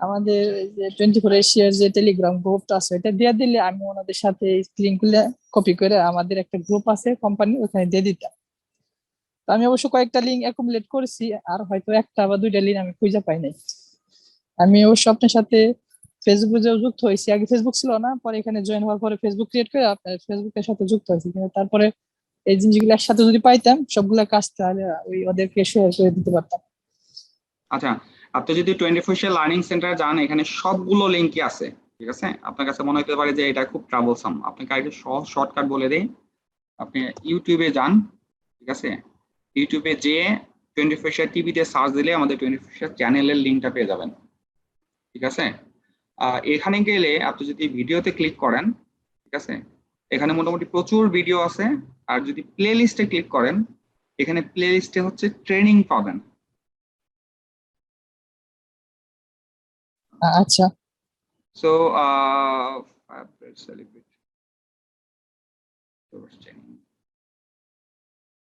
আমাদের যে 24 এশিয়ার যে টেলিগ্রাম গ্রুপটা আছে এটা দিয়ে দিলে আমি ওনাদের সাথে লিঙ্ক গুলা কপি করে আমাদের একটা গ্রুপ আছে কোম্পানি, ওখানে দিয়ে দিতাম। তো আমি অবশ্য কয়েকটা লিঙ্ক অ্যাকুমুলেট করেছি, আর হয়তো 1টা বা 2টা লিঙ্ক আমি খুঁজে পাই নাই। আমি অবশ্য আপনার সাথে ফেসবুকেও যুক্ত হয়েছি, আগে ফেসবুক ছিল না, পরে এখানে জয়েন হওয়ার পরে ফেসবুক ক্রিয়েট করে আপনার ফেসবুকের সাথে যুক্ত হয়েছি। কিন্তু তারপরে এই জিনিসগুলো একসাথে যদি পাইতাম সবগুলা কাজ, তাহলে ওই ওদেরকে শেয়ার করে দিতে পারতাম। আচ্ছা, আপনি যদি 24 লার্নিং সেন্টার যান, এখানে সবগুলো লিঙ্কই আছে, ঠিক আছে। আপনার কাছে মনে হতে পারে যে এটা খুব ট্রাবলসাম, আপনাকে আরেকটা সহজ শর্টকাট বলে দেই। আপনি ইউটিউবে যান, ঠিক আছে। ইউটিউবে যে 24 টিভিতে সার্চ দিলে আমাদের 24 চ্যানেলের লিঙ্কটা পেয়ে যাবেন, ঠিক আছে। এখানে গেলে আপনি যদি ভিডিওতে ক্লিক করেন, ঠিক আছে, এখানে মোটামুটি প্রচুর ভিডিও আছে। আর যদি প্লে লিস্টে ক্লিক করেন, এখানে প্লে লিস্টে হচ্ছে ট্রেনিং পাবেন। আচ্ছা, So,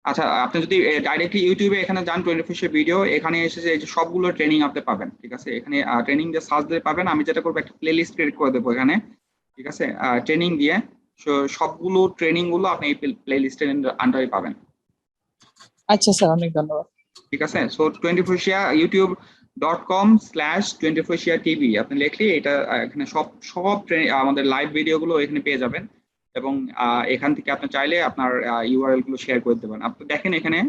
আচ্ছা, আপনি যদি ডাইরেক্টলি ইউটিউবে এখানে যান 24 ভিডিও, এখানে এসে এই যে সবগুলো ট্রেনিং আপনি পাবেন, ঠিক আছে। এখানে ট্রেনিং যে সার্চ দিয়ে পাবেন, আমি যেটা করবো একটা প্লে লিস্ট ক্রিয়েট করে দেবো এখানে, ঠিক আছে, ট্রেনিং দিয়ে। সবগুলো ট্রেনিং গুলো আপনি এই প্লে লিস্টের আন্ডারে পাবেন। আচ্ছা স্যার, অনেক ধন্যবাদ। ঠিক আছে। সো 24 youtube.com/24 টিভি আপনি লিখলে এটা এখানে সব আমাদের লাইভ ভিডিও গুলো এখানে পেয়ে যাবেন। এবং এখান থেকে আপনি চাইলে আপনার ইউআরএল গুলো শেয়ার করে দেবেন। আপনি দেখেন এখানে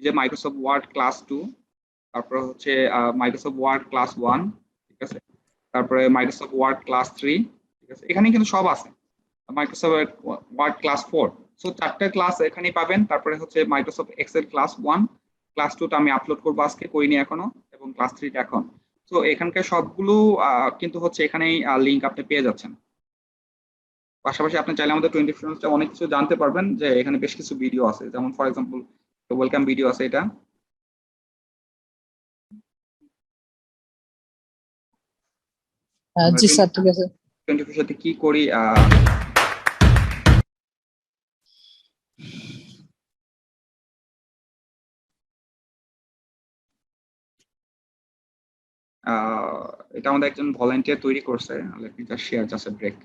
যে মাইক্রোসফট ওয়ার্ড ক্লাস 2, তারপর হচ্ছে মাইক্রোসফট ওয়ার্ড ক্লাস 1, ঠিক আছে, তারপরে মাইক্রোসফট ওয়ার্ড ক্লাস 3, ঠিক আছে, এখানে কিন্তু সব আছে। মাইক্রোসফট ওয়ার্ড ক্লাস 4, সো 4টা ক্লাস এখানেই পাবেন। তারপরে হচ্ছে মাইক্রোসফট এক্সেল ক্লাস 1, ক্লাস 2টা আমি আপলোড করবো আজকে, করিনি এখনো, এবং ক্লাস 3টা এখন। তো এখানকার সবগুলো কিন্তু হচ্ছে এখানেই লিঙ্ক আপনি পেয়ে যাচ্ছেন। পাশাপাশি আপনি চাইলে আমাদের 24 অনেক কিছু জানতে পারবেন, যে এখানে বেশ কিছু ভিডিও আছে, যেমন ফর এক্সাম্পল ওয়েলকাম ভিডিও আছে এটা। জি স্যার, ঠিক আছে। 24 কি করি, এটা আমাদের একজন ভলান্টিয়ার তৈরি করছে। Let me just share just a break.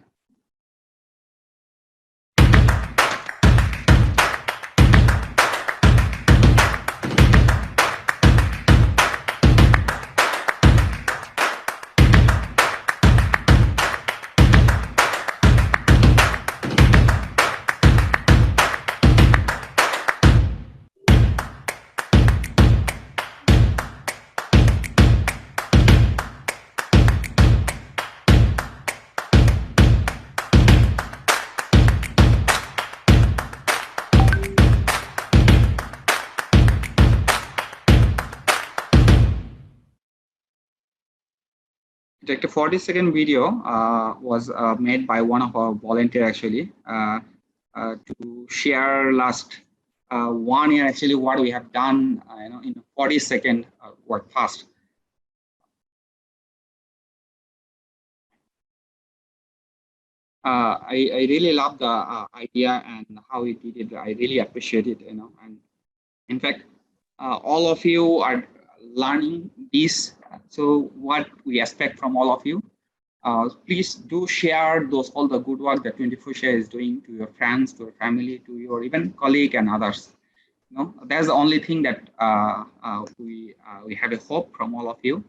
একটা 40-second video was made by one of our volunteer actually to share last 1 year actually what we have done in 40-second work fast. I really love the idea and how he did it. I really appreciate it, and in fact all of you are learning this. So what we expect from all of you, please do share all the good work that 24Share is doing to your friends, to your family, to your even colleague and others. No, that's the only thing that we have a hope from all of you.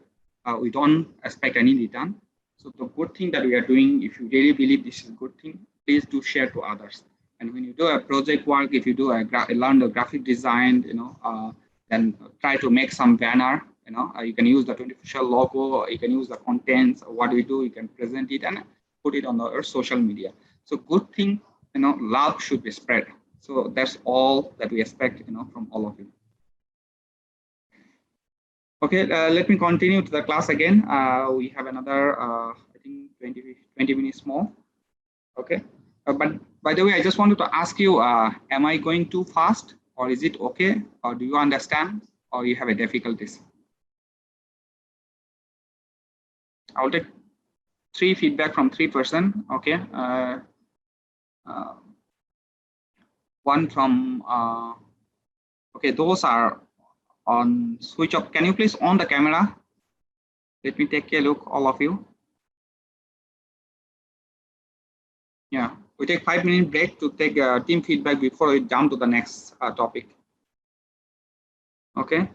We don't expect any return. So the good thing that we are doing, if you really believe this is a good thing, please do share to others. And when you do a project work, if you do learn the graphic design, then try to make some banner. You can use the 24Share logo, or you can use the contents. What we do, you can present it and put it on your social media. So good thing, love should be spread. So that's all that we expect, from all of you. Okay, let me continue to the class again. We have another, I think 20 minutes more. Okay, but by the way, I just wanted to ask you, am I going too fast, or is it okay, or do you understand, or you have a difficulties? I'll take 3 feedback from 3 person. Okay. One from, okay, those are on switch off. Can you please on the camera? Let me take a look, all of you. Yeah, we take 5-minute break to take team feedback before we jump to the next topic. Okay.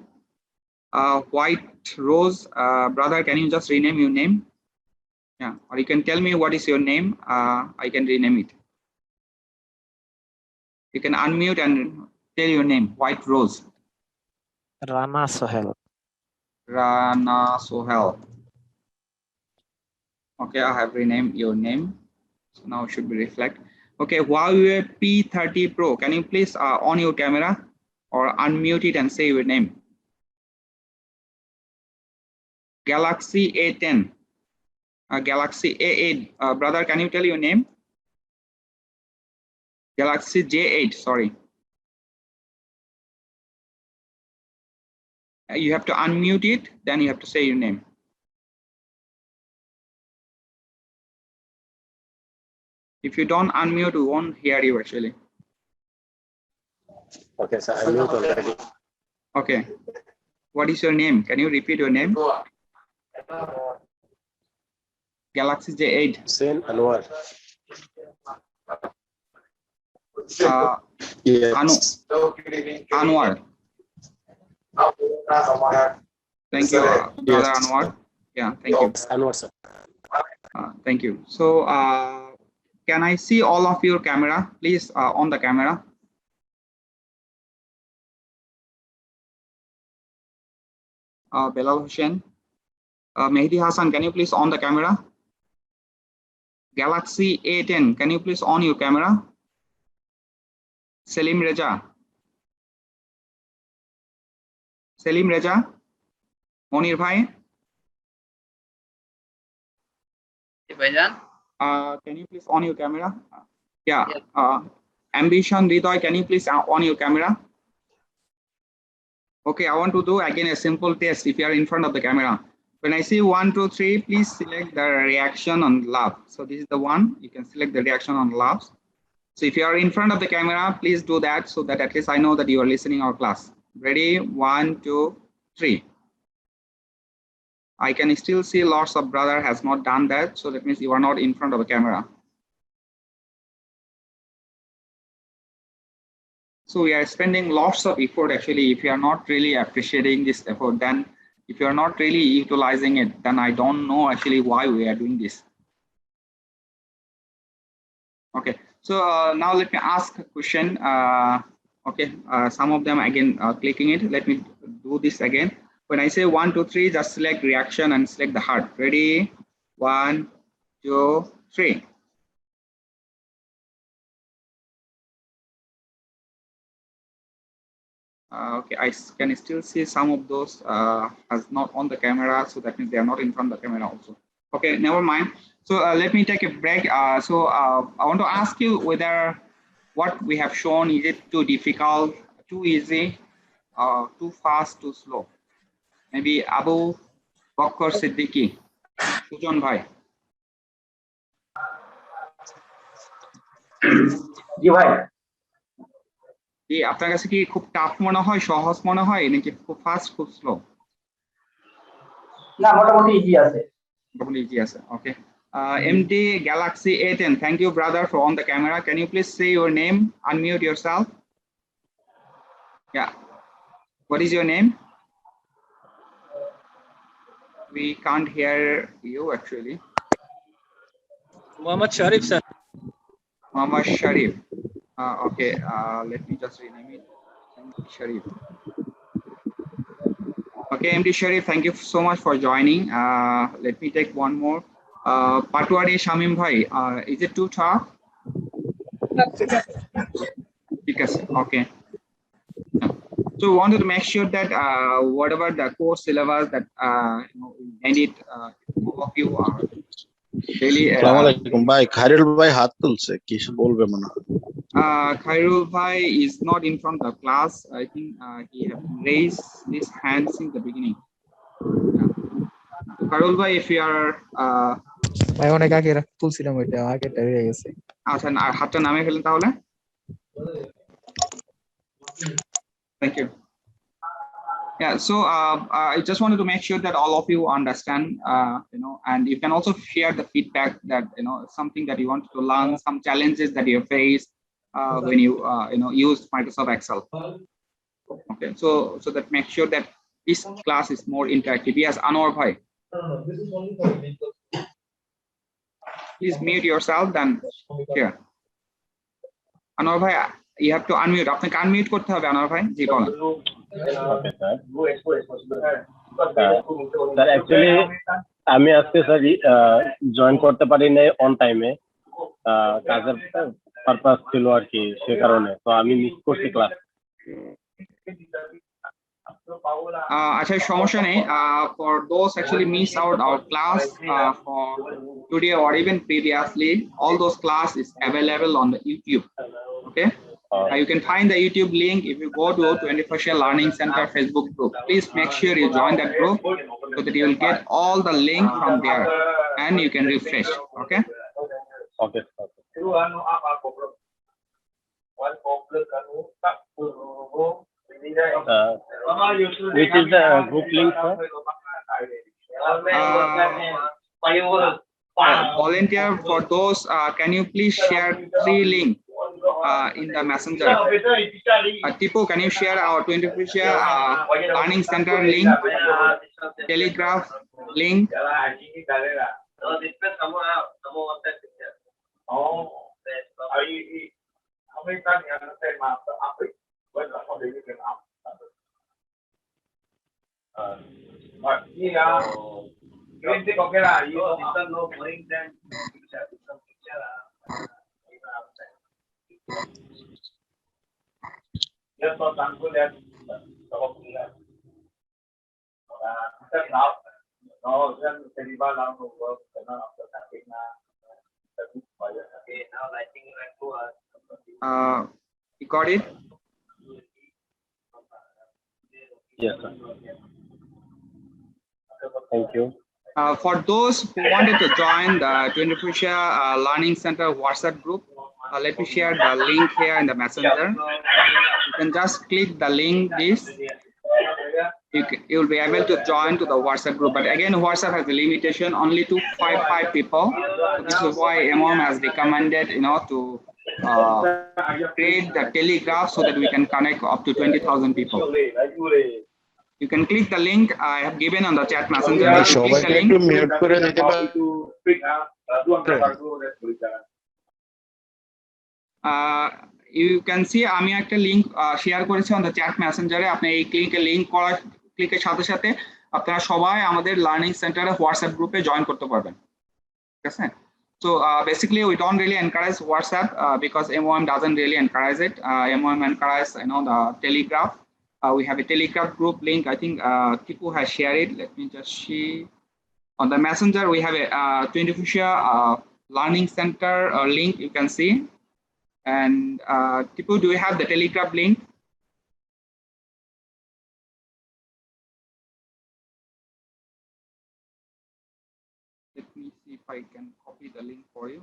White Rose, brother, can you just rename your name? Yeah, or you can tell me what is your name. I can rename it. You can unmute and tell your name. White Rose. Rana Sohel. Rana Sohel. Okay, I have renamed your name. So now it should be reflect. Okay, Huawei P30 Pro. Can you please on your camera or unmute it and say your name? Galaxy A10. Galaxy A8. Brother, can you tell your name? Galaxy J8, sorry. You have to unmute it, then you have to say your name. If you don't unmute, we won't hear you actually. Okay, sir, I mute already. Okay. What is your name? Can you repeat your name? Galaxy J8. Hussein Anwar. Yes. Anwar. Thank you, brother Anwar. Yeah, thank you. Anwar, sir. Thank you. So, can I see all of your camera, please, on the camera? Belal Hussain. Mehdi Hassan, can you please on the camera? Galaxy A10, can you please on your camera? Selim Reza. Selim Reza. Monir Bhai. Can you please on your camera? Yeah. Ambition Ridoy, can you please on your camera? Okay, I want to do again a simple test if you are in front of the camera. When I say 1, 2, 3, please select the reaction on love. So this is the one, you can select the reaction on love. So if you are in front of the camera, please do that so that at least I know that you are listening our class. Ready? 1, 2, 3. I can still see lots of brother has not done that. So that means you are not in front of the camera. So we are spending lots of effort actually. If you are not really appreciating this effort, then if you are not really utilizing it, then I don't know actually why we are doing this. Okay, so now let me ask a question. Okay, some of them again clicking it. Let me do this again. When I say 1, 2, 3, just select reaction and select the heart. Ready? 1, 2, 3. Okay, I can still see some of those as not on the camera, so that means they are not in front of the camera also. Okay, never mind. So let me take a break. I want to ask you whether what we have shown, is it too difficult, too easy, too fast, too slow? Maybe Abu Bakr Siddiqui, Sujan Bhai. जी भाई কি আপনার কাছে কি খুব tough মনে হয়, সহজ মনে হয়, নাকি খুব ফাস্ট, খুব স্লো? না, মোটামুটি ইজি আছে। Probably easy আছে. Okay. MD Galaxy A10. Thank you, brother, for on the camera. Can you please say your name? Unmute yourself. Yeah. What is your name? We can't hear you actually. Muhammad Sharif, sir. Muhammad Sharif. Okay. Let me just rename it. Sharif. Okay, MD Sharif, thank you so much for joining. Let me take one more. Patwari Shamim Bhai, is it too tough? Because, okay. So we wanted to make sure that whatever the course syllabus that we made it, all of you are really. আসসালামু আলাইকুম ভাই, খায়রুল ভাই হাত তুলছে, কিছু বলবে মনে হয়। Khairul Bhai is not in front of the class. I think he have raised his hand since the beginning. Khairul Bhai, if you are ভাই অনেক আগে তুলছিলাম, ওইটা আগেটা হয়ে গেছে। আচ্ছা, আর হাতটা নামিয়ে ফেলেন তাহলে। Thank you. Yeah, so I just wanted to make sure that all of you understand, and you can also share the feedback that something that you want to learn, some challenges that you face when you use Microsoft Excel. Okay, so that make sure that this class is more interactive. Yes, Anwar Bhai. Please mute yourself, then share. Anwar Bhai, you have to unmute. আপনাকে unmute করতে হবে Anwar Bhai. জি বলেন। Sir actually আমি আজকে sir join করতে পারি নাই on টাইমে, কাজের পারপাস ছিল আর কি, সে কারণে তো আমি মিস করছি ক্লাস। আচ্ছা, সমস্যা নেই। For those actually miss out our class for today or even previously, all those class is available on the YouTube. Okay. You can find the YouTube link if you go to 21st Learning Center Facebook group. Please make sure you join that group so that you will get all the link from there and you can refresh. Okay. Okay. Which is the group link, sir? Volunteer for those. Can you please share 3 links in the messenger? Tipo, can you share our 21st Learning Center link, Telegraph link? You got it? Yes, sir. Thank you. For those who wanted to join the 21st Learning Center WhatsApp group, let me share the link here in the messenger. You can just click the link this. You will be able to join to the WhatsApp group. But again, WhatsApp has a limitation, only 255 people. So this is why MOM has recommended, to create the Telegraph so that we can connect up to 20,000 people. You can click the link I have given on the chat messenger. If you click the link, you can see আমি একটা link share করেছি on the chat messenger এ। আপনি এই link করার ক্লিকের সাথে সাথে আপনারা সবাই আমাদের লার্নিং সেন্টারে হোয়াটসঅ্যাপ গ্রুপে জয়েন করতে পারবেন। ঠিক আছে? So basically we don't really encourage WhatsApp because MOM doesn't really encourage it. MOM encourages the Telegraph. We have a Telegraph group link. I think Tipu has shared it. Let me just see. On the messenger we have a 21st Learning Center link, you can see. And Tipu, do you have the Telegraph link? Let me see if I can copy the link for you.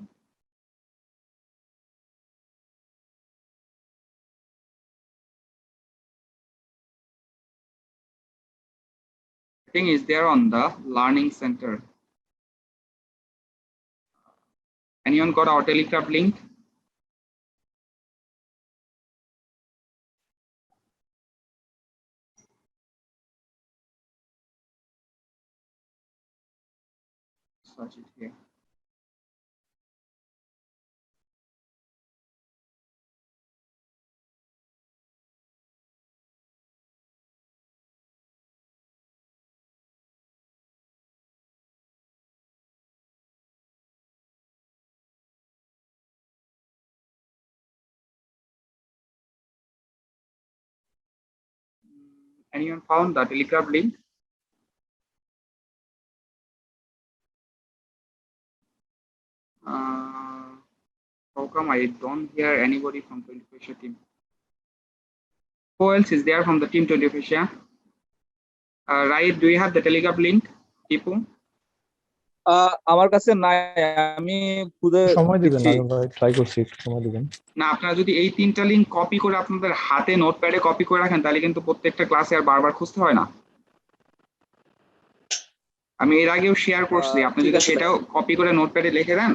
I think it's there on the Learning Center. Anyone got our Telegram link? Search it here. Anyone found the Telegram link? How come I don't hear anybody from 24 team? Who else is there from the team 24? Right, do you have the Telegram link, Tipu? আমার কাছে নাই, আমি খুদে সময় দিবেন দিচ্ছি। আমি ভাই ট্রাই করছি, একটু সময় দিবেন। না, আপনারা যদি এই 3টা লিঙ্ক কপি করে আপনাদের হাতে নোটপ্যাডে কপি করে রাখেন তাহলে কিন্তু প্রত্যেকটা ক্লাসে আর বারবার খুঁজতে হয় না। আমি এর আগেও শেয়ার করছি, আপনি ঠিক যদি আছে। সেটাও কপি করে নোটপ্যাডে লিখে দেন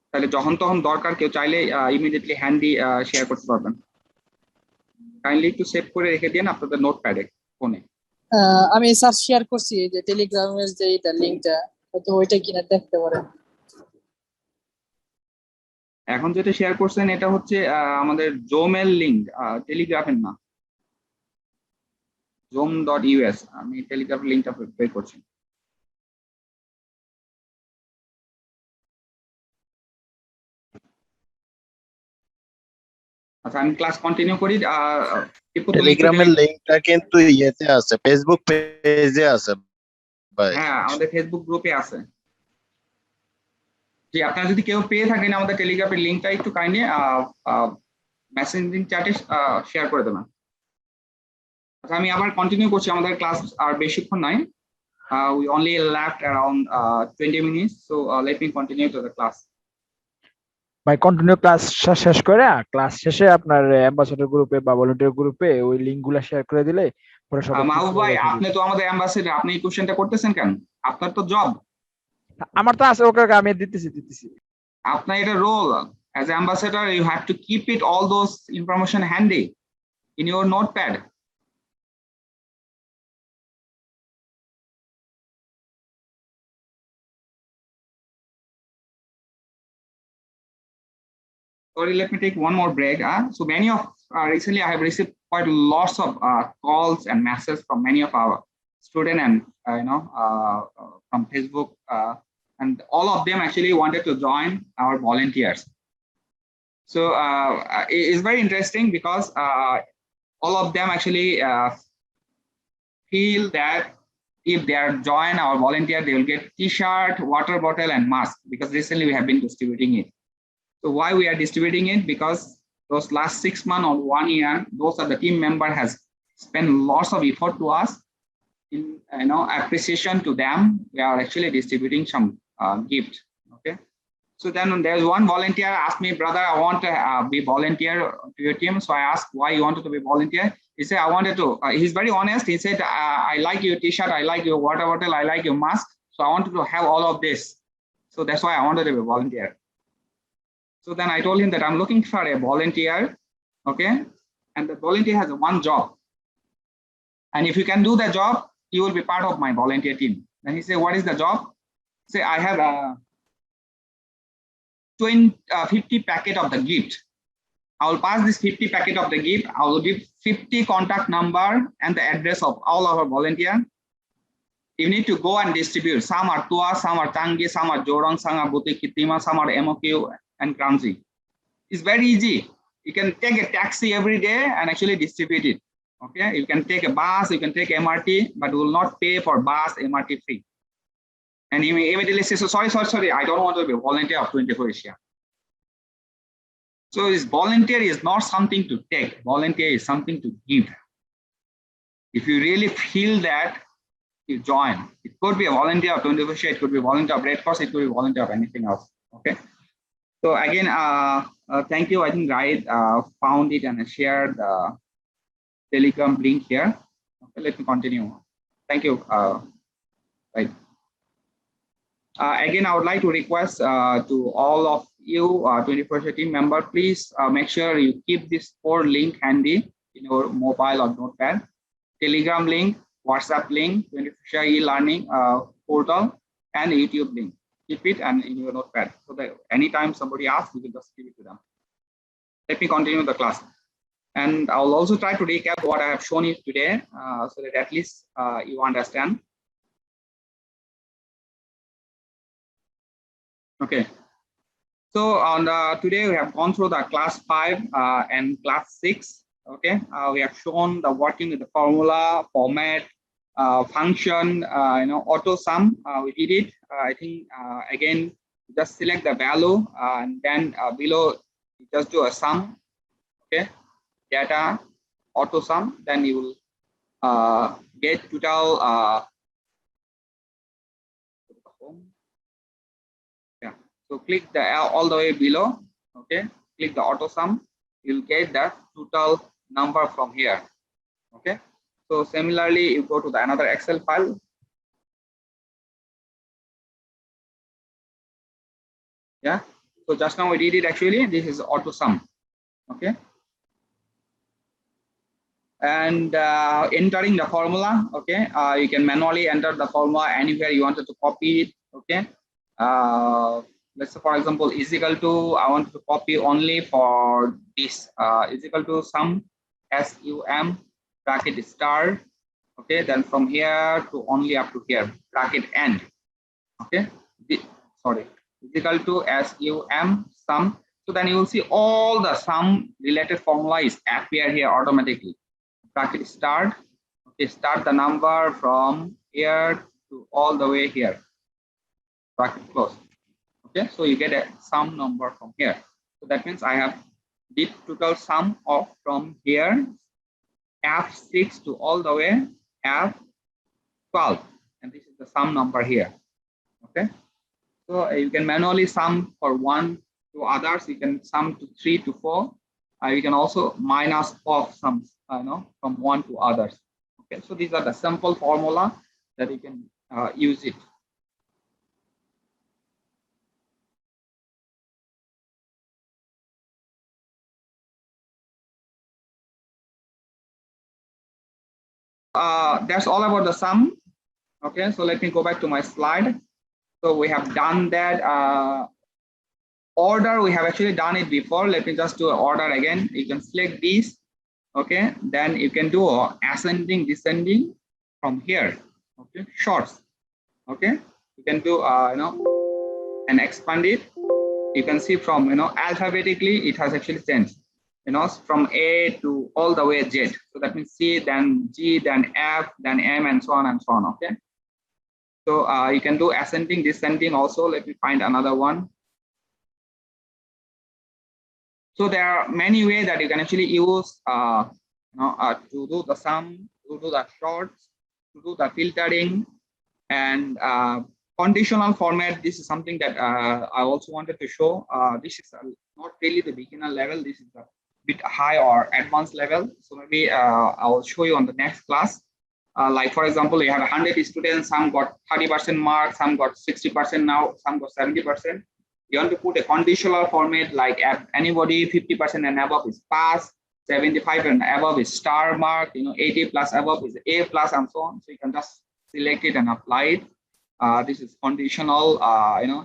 তাহলে যখন তখন দরকার কেউ চাইলে ইমিডিয়েটলি হ্যান্ডি শেয়ার করতে পারবেন। কাইন্ডলি একটু সেভ করে রেখে দিন আপনাদের নোটপ্যাডে ফোনে। আমি স্যার শেয়ার করছি যে টেলিগ্রামের যে এটা লিংকটা, হয়তো ওইটা কিনা দেখতে পারেন। এখন যেটা শেয়ার করছেন এটা হচ্ছে আমাদের জোমের লিংক, টেলিগ্রাফের না, zoom.us। আমি টেলিগ্রাফের লিংকটা বের করছি। আচ্ছা, আমি ক্লাস কন্টিনিউ করি। টেলিগ্রামের লিংকটা কিন্তু ইয়েতে আছে, ফেসবুক পেজে আছে ভাই। হ্যাঁ, আমাদের ফেসবুক গ্রুপে আছে। জি, আপনারা যদি কেউ পেয়ে থাকেন আমাদের টেলিগ্রামের লিংকটা একটু কাইন্ডলি মেসেঞ্জিং চ্যাটে শেয়ার করে দেবেন। আচ্ছা, আমি আবার কন্টিনিউ করছি, আমাদের ক্লাস আর বেশিক্ষণ নাই। We only left around 20 minutes, so let me continue to the class. ভাই কন্টিনিউ ক্লাস শেষ করে ক্লাস শেষে আপনার অ্যাম্বাসেডর গ্রুপে বা ভলান্টিয়ার গ্রুপে ওই লিংকগুলো শেয়ার করে দিলে পরে সবাই মাহবুব ভাই, আপনি তো আমাদের অ্যাম্বাসেডর, আপনি এই কোশ্চেনটা করতেছেন কেন? আপনার তো জব। আমার তো আছে, ওকে আমি দিতেছি। আপনার এটা role as ambassador, you have to keep it all those information handy in your notepad. Sorry, let me take one more break. So many of recently I have received quite lots of calls and messages from many of our students and from Facebook, and all of them actually wanted to join our volunteers. So it's very interesting because all of them actually feel that if they are join our volunteer, they will get T-shirt, water bottle, and mask, because recently we have been distributing it. So why we are distributing it? Because those last 6 months or 1 year, those are the team member has spent lots of effort to us. In appreciation to them, we are actually distributing some gift. Okay. So then there's one volunteer asked me, brother, I want to be volunteer to your team. So I asked why you wanted to be volunteer. He said, I wanted to. He's very honest. He said, I like your T-shirt, I like your water bottle, I like your mask. So I wanted to have all of this. So that's why I wanted to be a volunteer. So then I told him that I'm looking for a volunteer, okay? And the volunteer has one job. And if you can do the job, you will be part of my volunteer team. Then he said, what is the job? Say, I have 50 packet of the gift. I will pass this 50 packet of the gift. I will give 50 contact number and the address of all our volunteer. You need to go and distribute. Some are Tua, some are Tangi, some are Jorong, some are Buti Kitima, some are MOQ and Kranzi. It's very easy. You can take a taxi every day and actually distribute it. Okay, you can take a bus, you can take MRT, but you will not pay for bus MRT free. And he immediately says, so sorry, I don't want to be a volunteer of 24 Asia. So this volunteer is not something to take. Volunteer is something to give. If you really feel that, you join. It could be a volunteer of 24 Asia, it could be a volunteer of Red Cross, it could be a volunteer of anything else. Okay. So again, thank you. I think Raid found it and shared the Telegram link here. Okay, let me continue. Thank you. right? Again, I would like to request to all of you 21st team member, please make sure you keep this 4 link handy in your mobile or notepad. Telegram link, WhatsApp link, 21st e-learning portal, and YouTube link. Keep it and in your notepad so that anytime somebody asks, you can just give it to them. Let me continue the class. And I'll also try to recap what I have shown you today so that at least you understand. Okay. So on today we have gone through the class 5 and class 6. Okay. We have shown the working with the formula, format, function, auto sum. We did it. I think again, just select the value and then below just do a sum. Okay. Data, auto sum, then you will get total. Yeah. So click the all the way below. Okay. Click the auto sum. You'll get the total number from here. Okay. So similarly, you go to the another Excel file. Yeah. So just now we did it actually. This is auto sum. Okay. And entering the formula. Okay. You can manually enter the formula anywhere you wanted to copy it. Okay. Let's say, for example, is equal to, I want to copy only for this is equal to sum, SUM, bracket star. Okay, then from here to only up to here, bracket end. Okay, sorry, is equal to SUM sum. So then you will see all the sum related formulas appear here automatically. Bracket start. Okay, start the number from here to all the way here. Bracket close. Okay, so you get a sum number from here. So that means I have the total sum of from here F6 to all the way F12, and this is the sum number here. Okay, so you can manually sum for 1 to others. You can sum to 3 to 4. You can also minus off sums, from 1 to others. Okay, so these are the simple formula that you can use it. That's all about the sum. Okay, so let me go back to my slide. So we have done that. Order, we have actually done it before. Let me just do an order again. You can select these. Okay, then you can do ascending, descending from here. Okay, shorts. Okay, you can do and expand it. You can see from alphabetically it has actually changed. From A to all the way Z. So that means C, then G, then F, then M, and so on and so on. Okay. So you can do ascending, descending also. Let me find another one. So there are many ways that you can actually use to do the sum, to do the shorts, to do the filtering, and conditional format. This is something that I also wanted to show. This is not really the beginner level. This is a bit high or advanced level. So maybe I will show you on the next class. Like for example, you have 100 students, some got 30% marks, some got 60% now, some got 70%. You want to put a conditional format like anybody 50% and above is pass, 75 and above is star mark, 80 plus above is A plus, and so on. So you can just select it and apply it. This is conditional.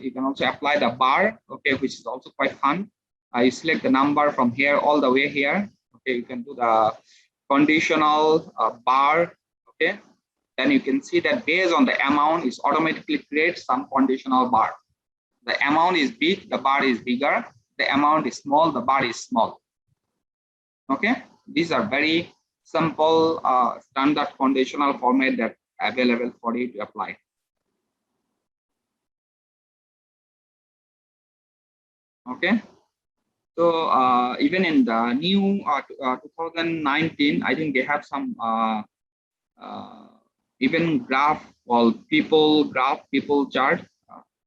You can also apply the bar, okay, which is also quite fun. You select the number from here all the way here. Okay, you can do the conditional bar. Okay, then you can see that based on the amount, is automatically creates some conditional bar. The amount is big, the bar is bigger. The amount is small, the bar is small. Okay, these are very simple standard conditional format that are available for you to apply. Okay, so even in the new 2019, I think they have some even graph called people graph, people chart.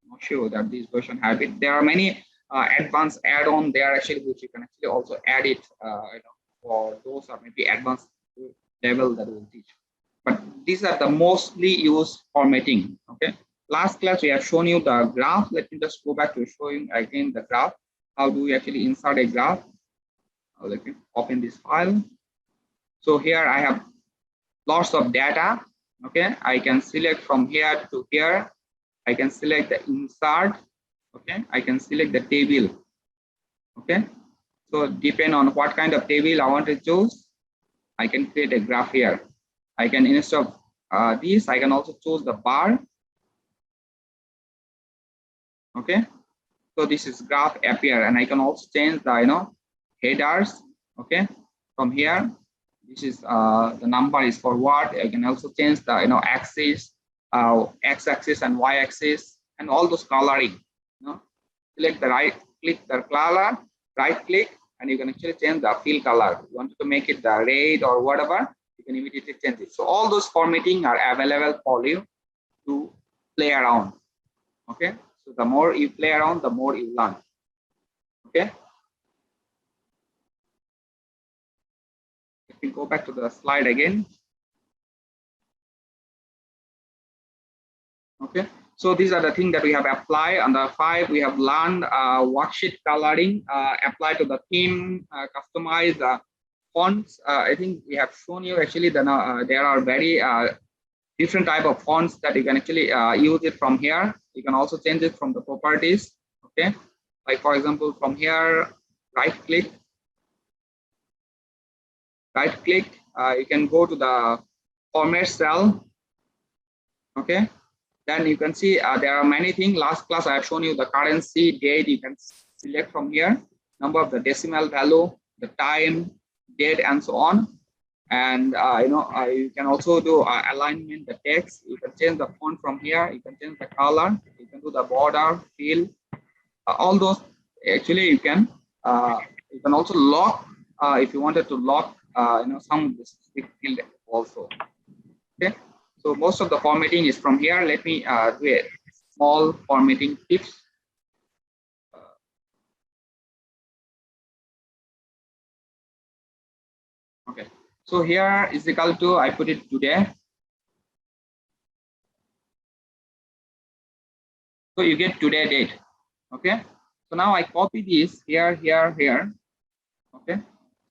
Not sure that this version have it. There are many advanced add-on there actually, which you can actually also add it for those or maybe advanced level that will teach. but these are the mostly used formatting. Okay, last class we have shown you the graph. Let me just go back to showing again the graph. How do we actually insert a graph? Let me open this file. So here I have lots of data. Okay, I can select from here to here. I can select the insert. Okay, I can select the table. Okay, so depend on what kind of table I want to choose, I can create a graph here. I can, instead of this, I can also choose the bar. Okay, so this is graph appear, and I can also change the headers. Okay, from here, this is the number is for what. I can also change the axis, x-axis and y-axis, and all those coloring. Select the right, click the color, right click, and you can actually change the fill color. You wanted to make it the red or whatever, you can immediately change it. So all those formatting are available for you to play around. Okay, so the more you play around, the more you learn. Okay, if we go back to the slide again. Okay, so these are the things that we have applied. Under 5, we have learned worksheet coloring, apply to the theme, customize the fonts. I think we have shown you actually there are very different type of fonts that you can actually use it from here. You can also change it from the properties. Okay, like for example, from here, right click, you can go to the format cell. Okay, then you can see there are many things. Last class I have shown you the currency, date. You can select from here, number of the decimal value, the time, date, and so on. And you can also do alignment, the text. You can change the font from here. You can change the color. You can do the border, fill, all those. Actually, you can also lock if you wanted to lock some of the specific field also. Okay, so most of the formatting is from here. Let me do a small formatting tips. Okay, so here is equal to, I put it today. So you get today date. Okay, so now I copy this here, here. Okay,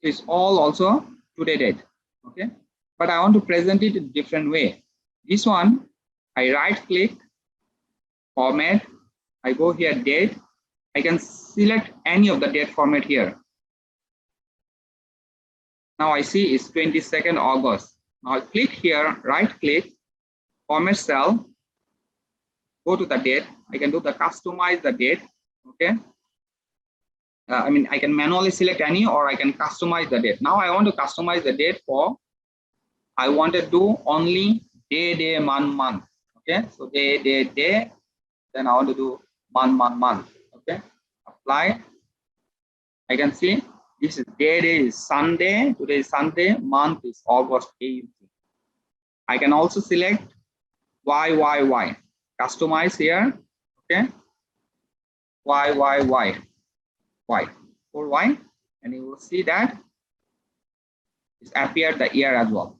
it's all also today date. Okay, but I want to present it in a different way. This one, I right click, format, I go here date. I can select any of the date format here. Now I see it's 22nd August. Now I click here, right click, format cell, go to the date. I can do the customize the date. Okay, I can manually select any, or I can customize the date. Now I want to customize the date for, I want to do only day, month. Okay, so day, then I want to do month. Okay, apply. I can see this is day is Sunday, today is Sunday, month is August 8th. I can also select Y, customize here. Okay, Y for Y, and you will see that it's appeared the year as well.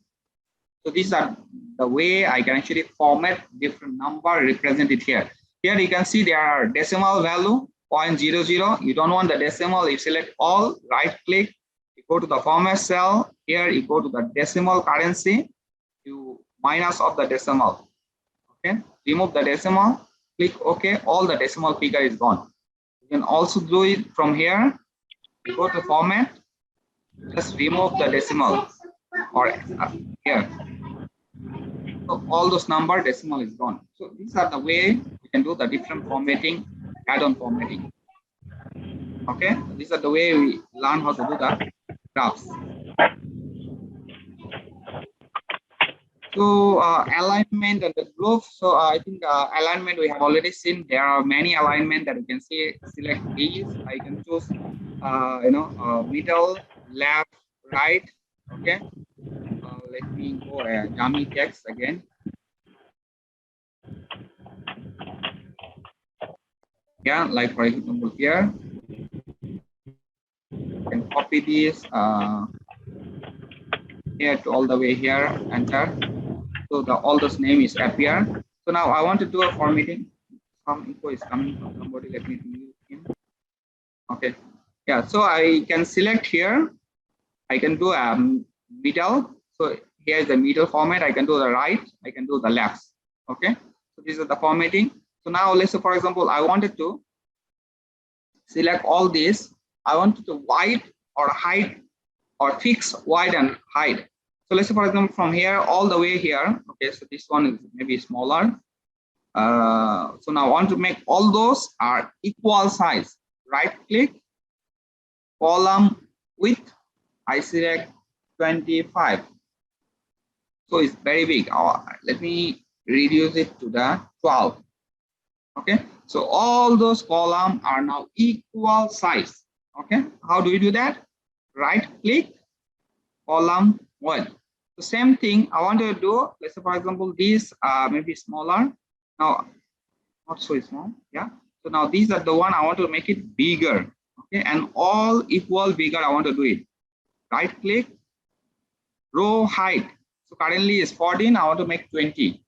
So these are the way I can actually format different number represented here. Here you can see there are decimal value 0.00. You don't want the decimal, you select all, right click, you go to the format cell. Here you go to the decimal currency, you minus off the decimal. Okay, remove the decimal, click OK, all the decimal figure is gone. You can also do it from here. You go to format, just remove the decimal, or here. So all those number decimal is gone. So these are the way you can do the different formatting, add-on formatting. Okay, these are the way we learn how to do the graphs. So alignment and the group. So I think alignment we have already seen. There are many alignment that you can see. Select these. I can choose middle, left, right. Okay. Let me go dummy text again. Yeah, like for example here, you can copy this here to all the way here, enter. So all those names appear. So now I want to do a formatting. Some info is coming from somebody. Let me mute him. Okay. Yeah. So I can select here. I can do a middle. So here is the middle format. I can do the right. I can do the left. Okay. So these are the formatting. So now let's say, for example, I wanted to select all these. I wanted to wide or height or fix wide and height. So let's say, for example, from here all the way here. Okay, so this one is maybe smaller. So now I want to make all those are equal size. Right click, column width. I select 25. So it's very big. Let me reduce it to the 12. Okay, so all those columns are now equal size. Okay, how do we do that? Right click, column width. The same thing I want to do. Let's say, for example, these maybe smaller. Now, not so small. Yeah. So now these are the one I want to make it bigger. Okay, and all equal bigger. I want to do it. Right click, row height. So currently is 14. I want to make 20.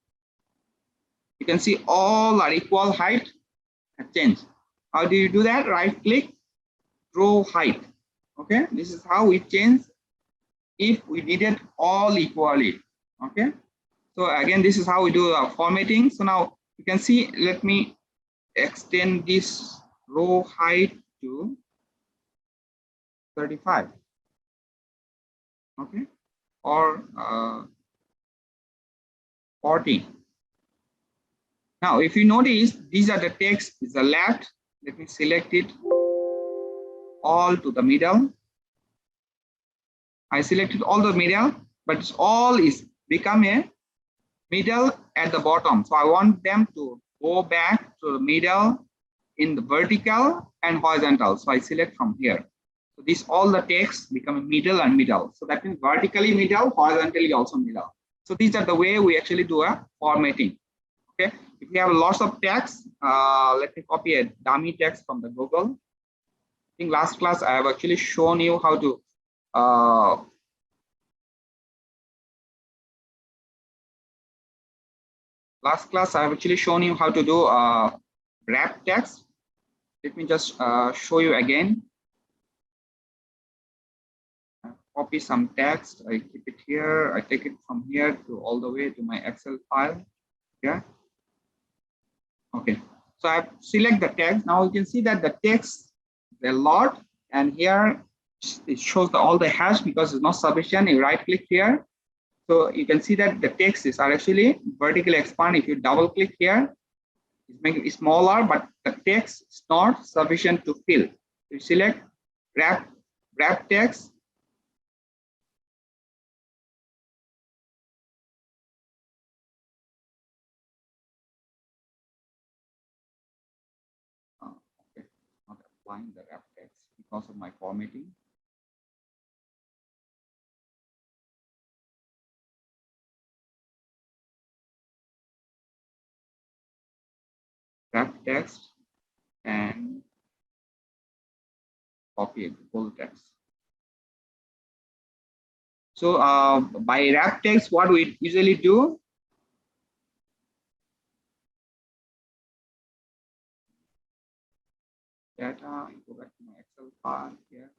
You can see all are equal height. Change. How do you do that? Right click, row height. Okay, this is how we change if we did it all equally. Okay, so again, this is how we do formatting. So now you can see, let me extend this row height to 35. Okay, or 40. Now, if you notice, these are the text is the left. Let me select it all to the middle. I selected all the middle, but it's all is become a middle at the bottom. So I want them to go back to the middle in the vertical and horizontal. So I select from here. So this all the text become middle and middle. So that means vertically middle, horizontally also middle. So these are the way we actually do a formatting. Okay. If you have lots of text, let me copy a dummy text from the Google. I think last class I have actually shown you how to do wrap text. Let me just show you again. Copy some text. I keep it here. I take it from here to all the way to my Excel file. Yeah. Okay. So I select the text. Now you can see that the text is a lot, and here it shows all the hash because it's not sufficient. You right click here. So you can see that the text are actually vertically expand. If you double click here, it's making it smaller, but the text is not sufficient to fill. You select wrap text. Okay, not applying the wrap text because of my formatting. Wrap text and copy the full text. So by wrap text, what we usually do, data, I go back to my Excel file here.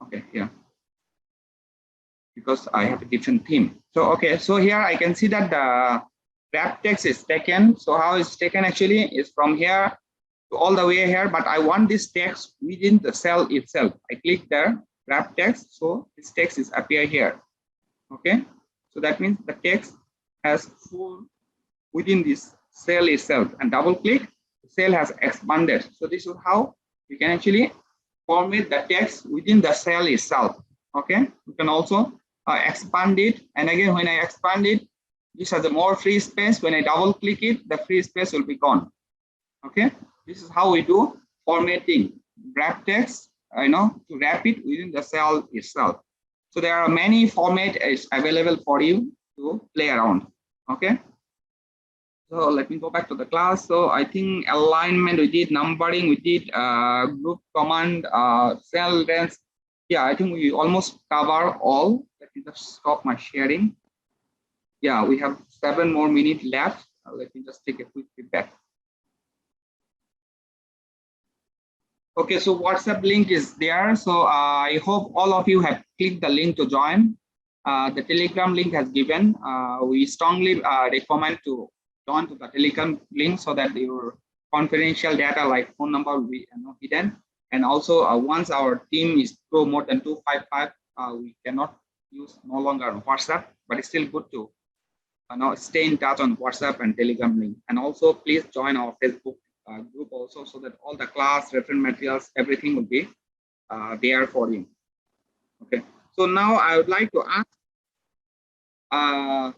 Okay, here. Because I have a different theme. So, okay, so here I can see that the wrap text is taken. So how it's taken actually is from here to all the way here, but I want this text within the cell itself. I click there, wrap text. So this text is appear here. Okay, so that means the text has full within this cell itself, and double click, the cell has expanded. So this is how you can actually format the text within the cell itself. Okay, you can also expand it, and again when I expand it, this has a more free space. When I double click it, the free space will be gone. Okay, this is how we do formatting wrap text, to wrap it within the cell itself. So there are many formats available for you to play around. Okay. So let me go back to the class. So I think alignment we did, numbering we did, group command, cell length. Yeah, I think we almost cover all. Let me just stop my sharing. Yeah, we have 7 more minutes left. Let me just take a quick feedback. Okay, so WhatsApp link is there. So I hope all of you have clicked the link to join. The Telegram link has given. We strongly recommend to join to the Telegram link so that your confidential data like phone number will be hidden. And also once our team is grow more than 255, we cannot use no longer WhatsApp, but it's still good to stay in touch on WhatsApp and Telegram link. And also please join our Facebook group also, so that all the class reference materials, everything will be there for you. Okay, so now I would like to ask a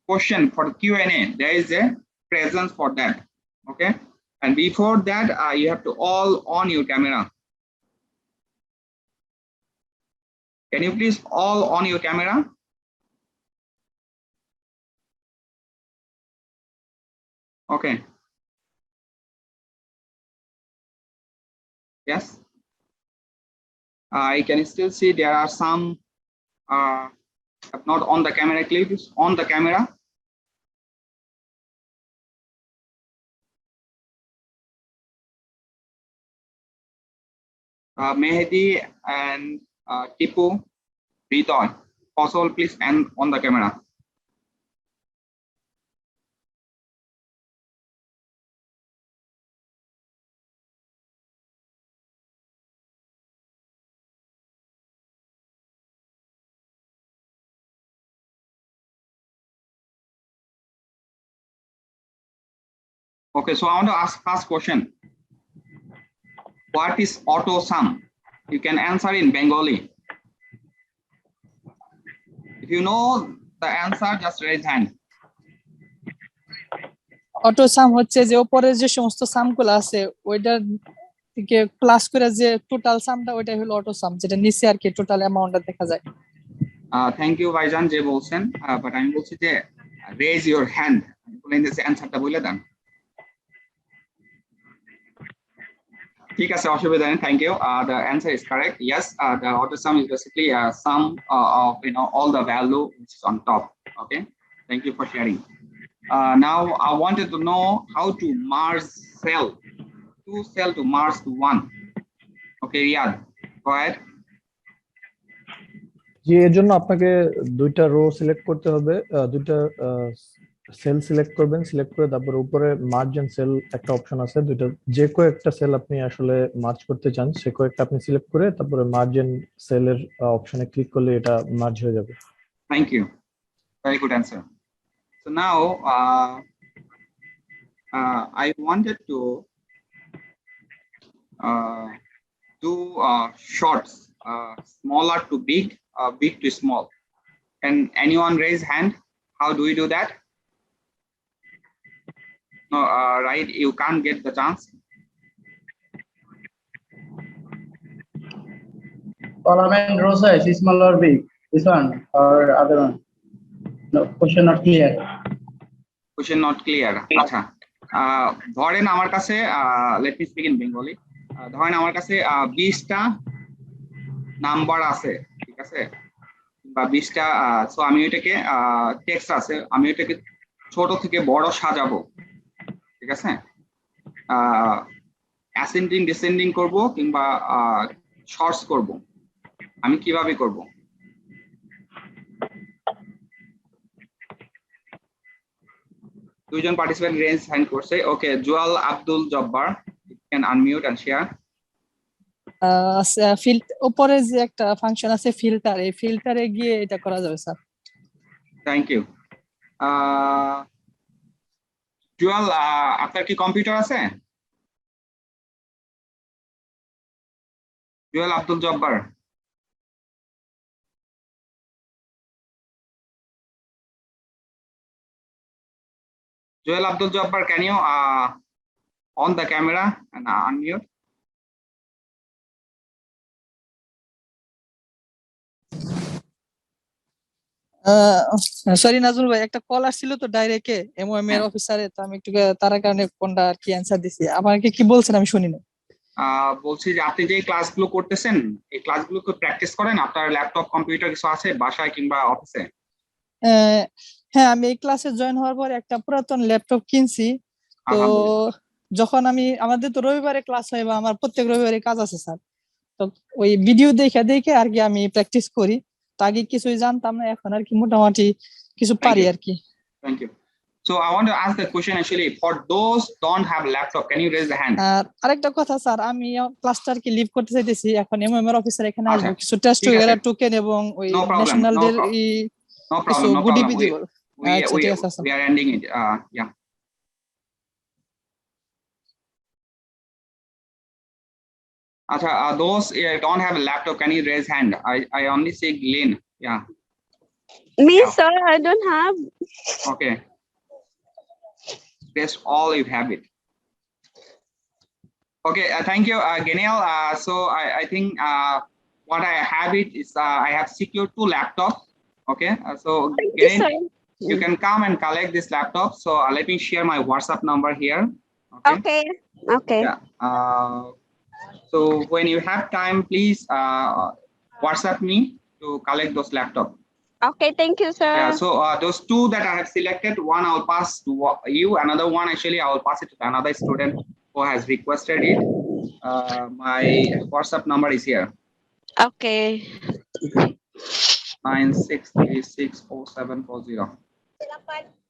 question for the Q&A. There is a presence for that. Okay, and before that you have to all on your camera. Can you please all on your camera? Okay. Yes. I can still see there are some not on the camera. Clip on the camera. Mehdi and Tipu, Ritoy, also please and on the camera. Okay, so I want to ask first question. What is auto sum? You can answer in Bengali. If you know the answer, just raise hand. Autosome হচ্ছে যে উপরে যে সমস্ত সাম গুলো আছে ওইটার থেকে plus করে যে টোটাল সামটা ওইটাই হলো অটো সাম, যেটা নিচে আর কি টোটাল অ্যামাউন্টটা দেখা যায়। Thank you ভাইজান যে বলছেন, বাট আমি বলছি যে raise your hand. বলেন যে অ্যানসারটা বলে দেন। ঠিক আছে, অসুবিধা নেই, thank you. The answer is correct. Yes, the auto sum is basically a sum of all the value which is on top. Okay, thank you for sharing. Now I wanted to know how to merge cell, two cell to merge to one. Okay, Riyad, go ahead. জি, এর জন্য আপনাকে দুইটা rho select করতে হবে, দুইটা sell select করবেন, select করে তারপর উপরে মার্জ এন্ড সেল একটা অপশন আছে, দুইটা যে কোনো একটা সেল আপনি আসলে মার্জ করতে চান সে কয়েকটা আপনি সিলেক্ট করে তারপরে মার্জ এন্ড সেলের অপশনে ক্লিক করলে এটা মার্জ হয়ে যাবে। Thank you, very good answer. So now I wanted to do shorts, smaller to big, big to small. Can anyone raise hand? How do we do that? No, right, you can't get the chance. Column and row size is small or big? This one or other one? No, question not clear. Question not clear. আচ্ছা, ধরেন আমার কাছে let me speak in Bengali. ধরেন আমার কাছে 20টা number আছে, ঠিক আছে, বা 20টা, সো আমি এটাকে টেক্সট আছে, আমি এটাকে ছোট থেকে বড় সাজাবো, ঠিক আছে, অ্যাসেন্ডিং ডিসেন্ডিং করব কিংবা শর্টস করব, আমি কিভাবে করব? দুইজন পার্টিসিপেন্ট রেঞ্জ হ্যান্ড করছে। ওকে, Jual Abdul Jabbar, you can unmute and share. উপরে যে একটা ফাংশন আছে ফিল্টার, এই ফিল্টারে গিয়ে এটা করা যাবে স্যার। Thank you. জুয়াল, আপনার কি কম্পিউটার আছে? Joel Abdul Jabbar, Joel Abdul Jabbar, can you on the camera and unmute? Sorry Nazmul ভাই, একটা কল আসছিল তো ডাইরেক্ট এমওএম এর হ্যাঁ। অফিসারে, তো আমি একটু তার কারণে কোনটা আর কি অ্যান্সার দিছি। আমাকে কি বলছেন আমি শুনিনি। বলছি যে আপনি যে ক্লাসগুলো করতেছেন এই ক্লাসগুলো তো প্র্যাকটিস করেন? আপনার ল্যাপটপ কম্পিউটার কিছু আছে বাসায় কিংবা অফিসে? আহ, হ্যাঁ, আমি এই ক্লাসে জয়েন হওয়ার পর একটা পুরাতন ল্যাপটপ কিনছি। তো আলহামদুলিল্লাহ। যখন আমাদের তো রবিবারে ক্লাস হয়, বা আমার প্রত্যেক রবিবারে কাজ আছে স্যার। তো ওই ভিডিও দেখে দেখে আর কি আমি প্র্যাকটিস করি। তো আগে কিছুই জানতাম না, এখন আর কি মোটামুটি কিছু Thank পারি you. আর কি। Thank you. So I want to ask the question actually for those don't have laptop, can you raise the hand? আর আরেকটা কথা স্যার, আমি ক্লাসটা আর কি লিভ করতে চাইতেছি, এখন এমএম এর অফিসার এখানে আচ্ছা, আসবো, কিছু টেস্ট ঠিক আছে। টোকেন এবং ওই No problem, ন্যাশনাল no দের problem. No কিছু problem, no গুডি problem. দিব। আচ্ছা, ঠিক আছে sir. We are ending it. Yeah. Acha, those don't have a laptop, can you raise hand? I only see Glenn. Yeah. Me, Yeah. sir, I don't have. Okay. That's all you have it. Okay, thank you, Genial. So I think what I have it is I have secured 2 laptops. Okay, so Thank you, sir. you can come and collect this laptop. So let me share my WhatsApp number here. Okay. Okay. Okay. Yeah. So when you have time, please WhatsApp me to collect those laptops. Okay. Thank you, sir. Yeah. So those 2 that I have selected, one I'll pass to you. Another one actually I will pass it to another student who has requested it. My WhatsApp number is here. Okay. 96364740.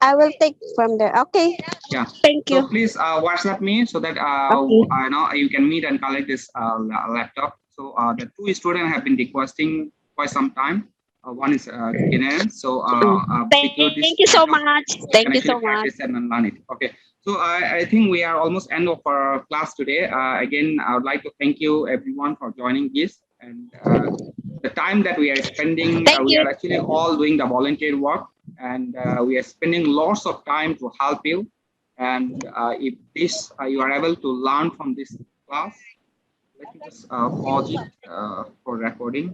I will take from there. Okay. Yeah. Thank you. So please WhatsApp me so that Okay. I know you can meet and collect this laptop. So the 2 students have been requesting for some time. One is Kiran. So secure this Thank you so laptop. much. You Thank can you so actually much. practice and learn it. Okay. So I think we are almost end of our class today. Again, I would like to thank you everyone for joining this, and the time that we are spending, Thank we you. are actually all doing the volunteer work, and we are spending lots of time to help you. And if this you are able to learn from this class, let me just pause it for recording.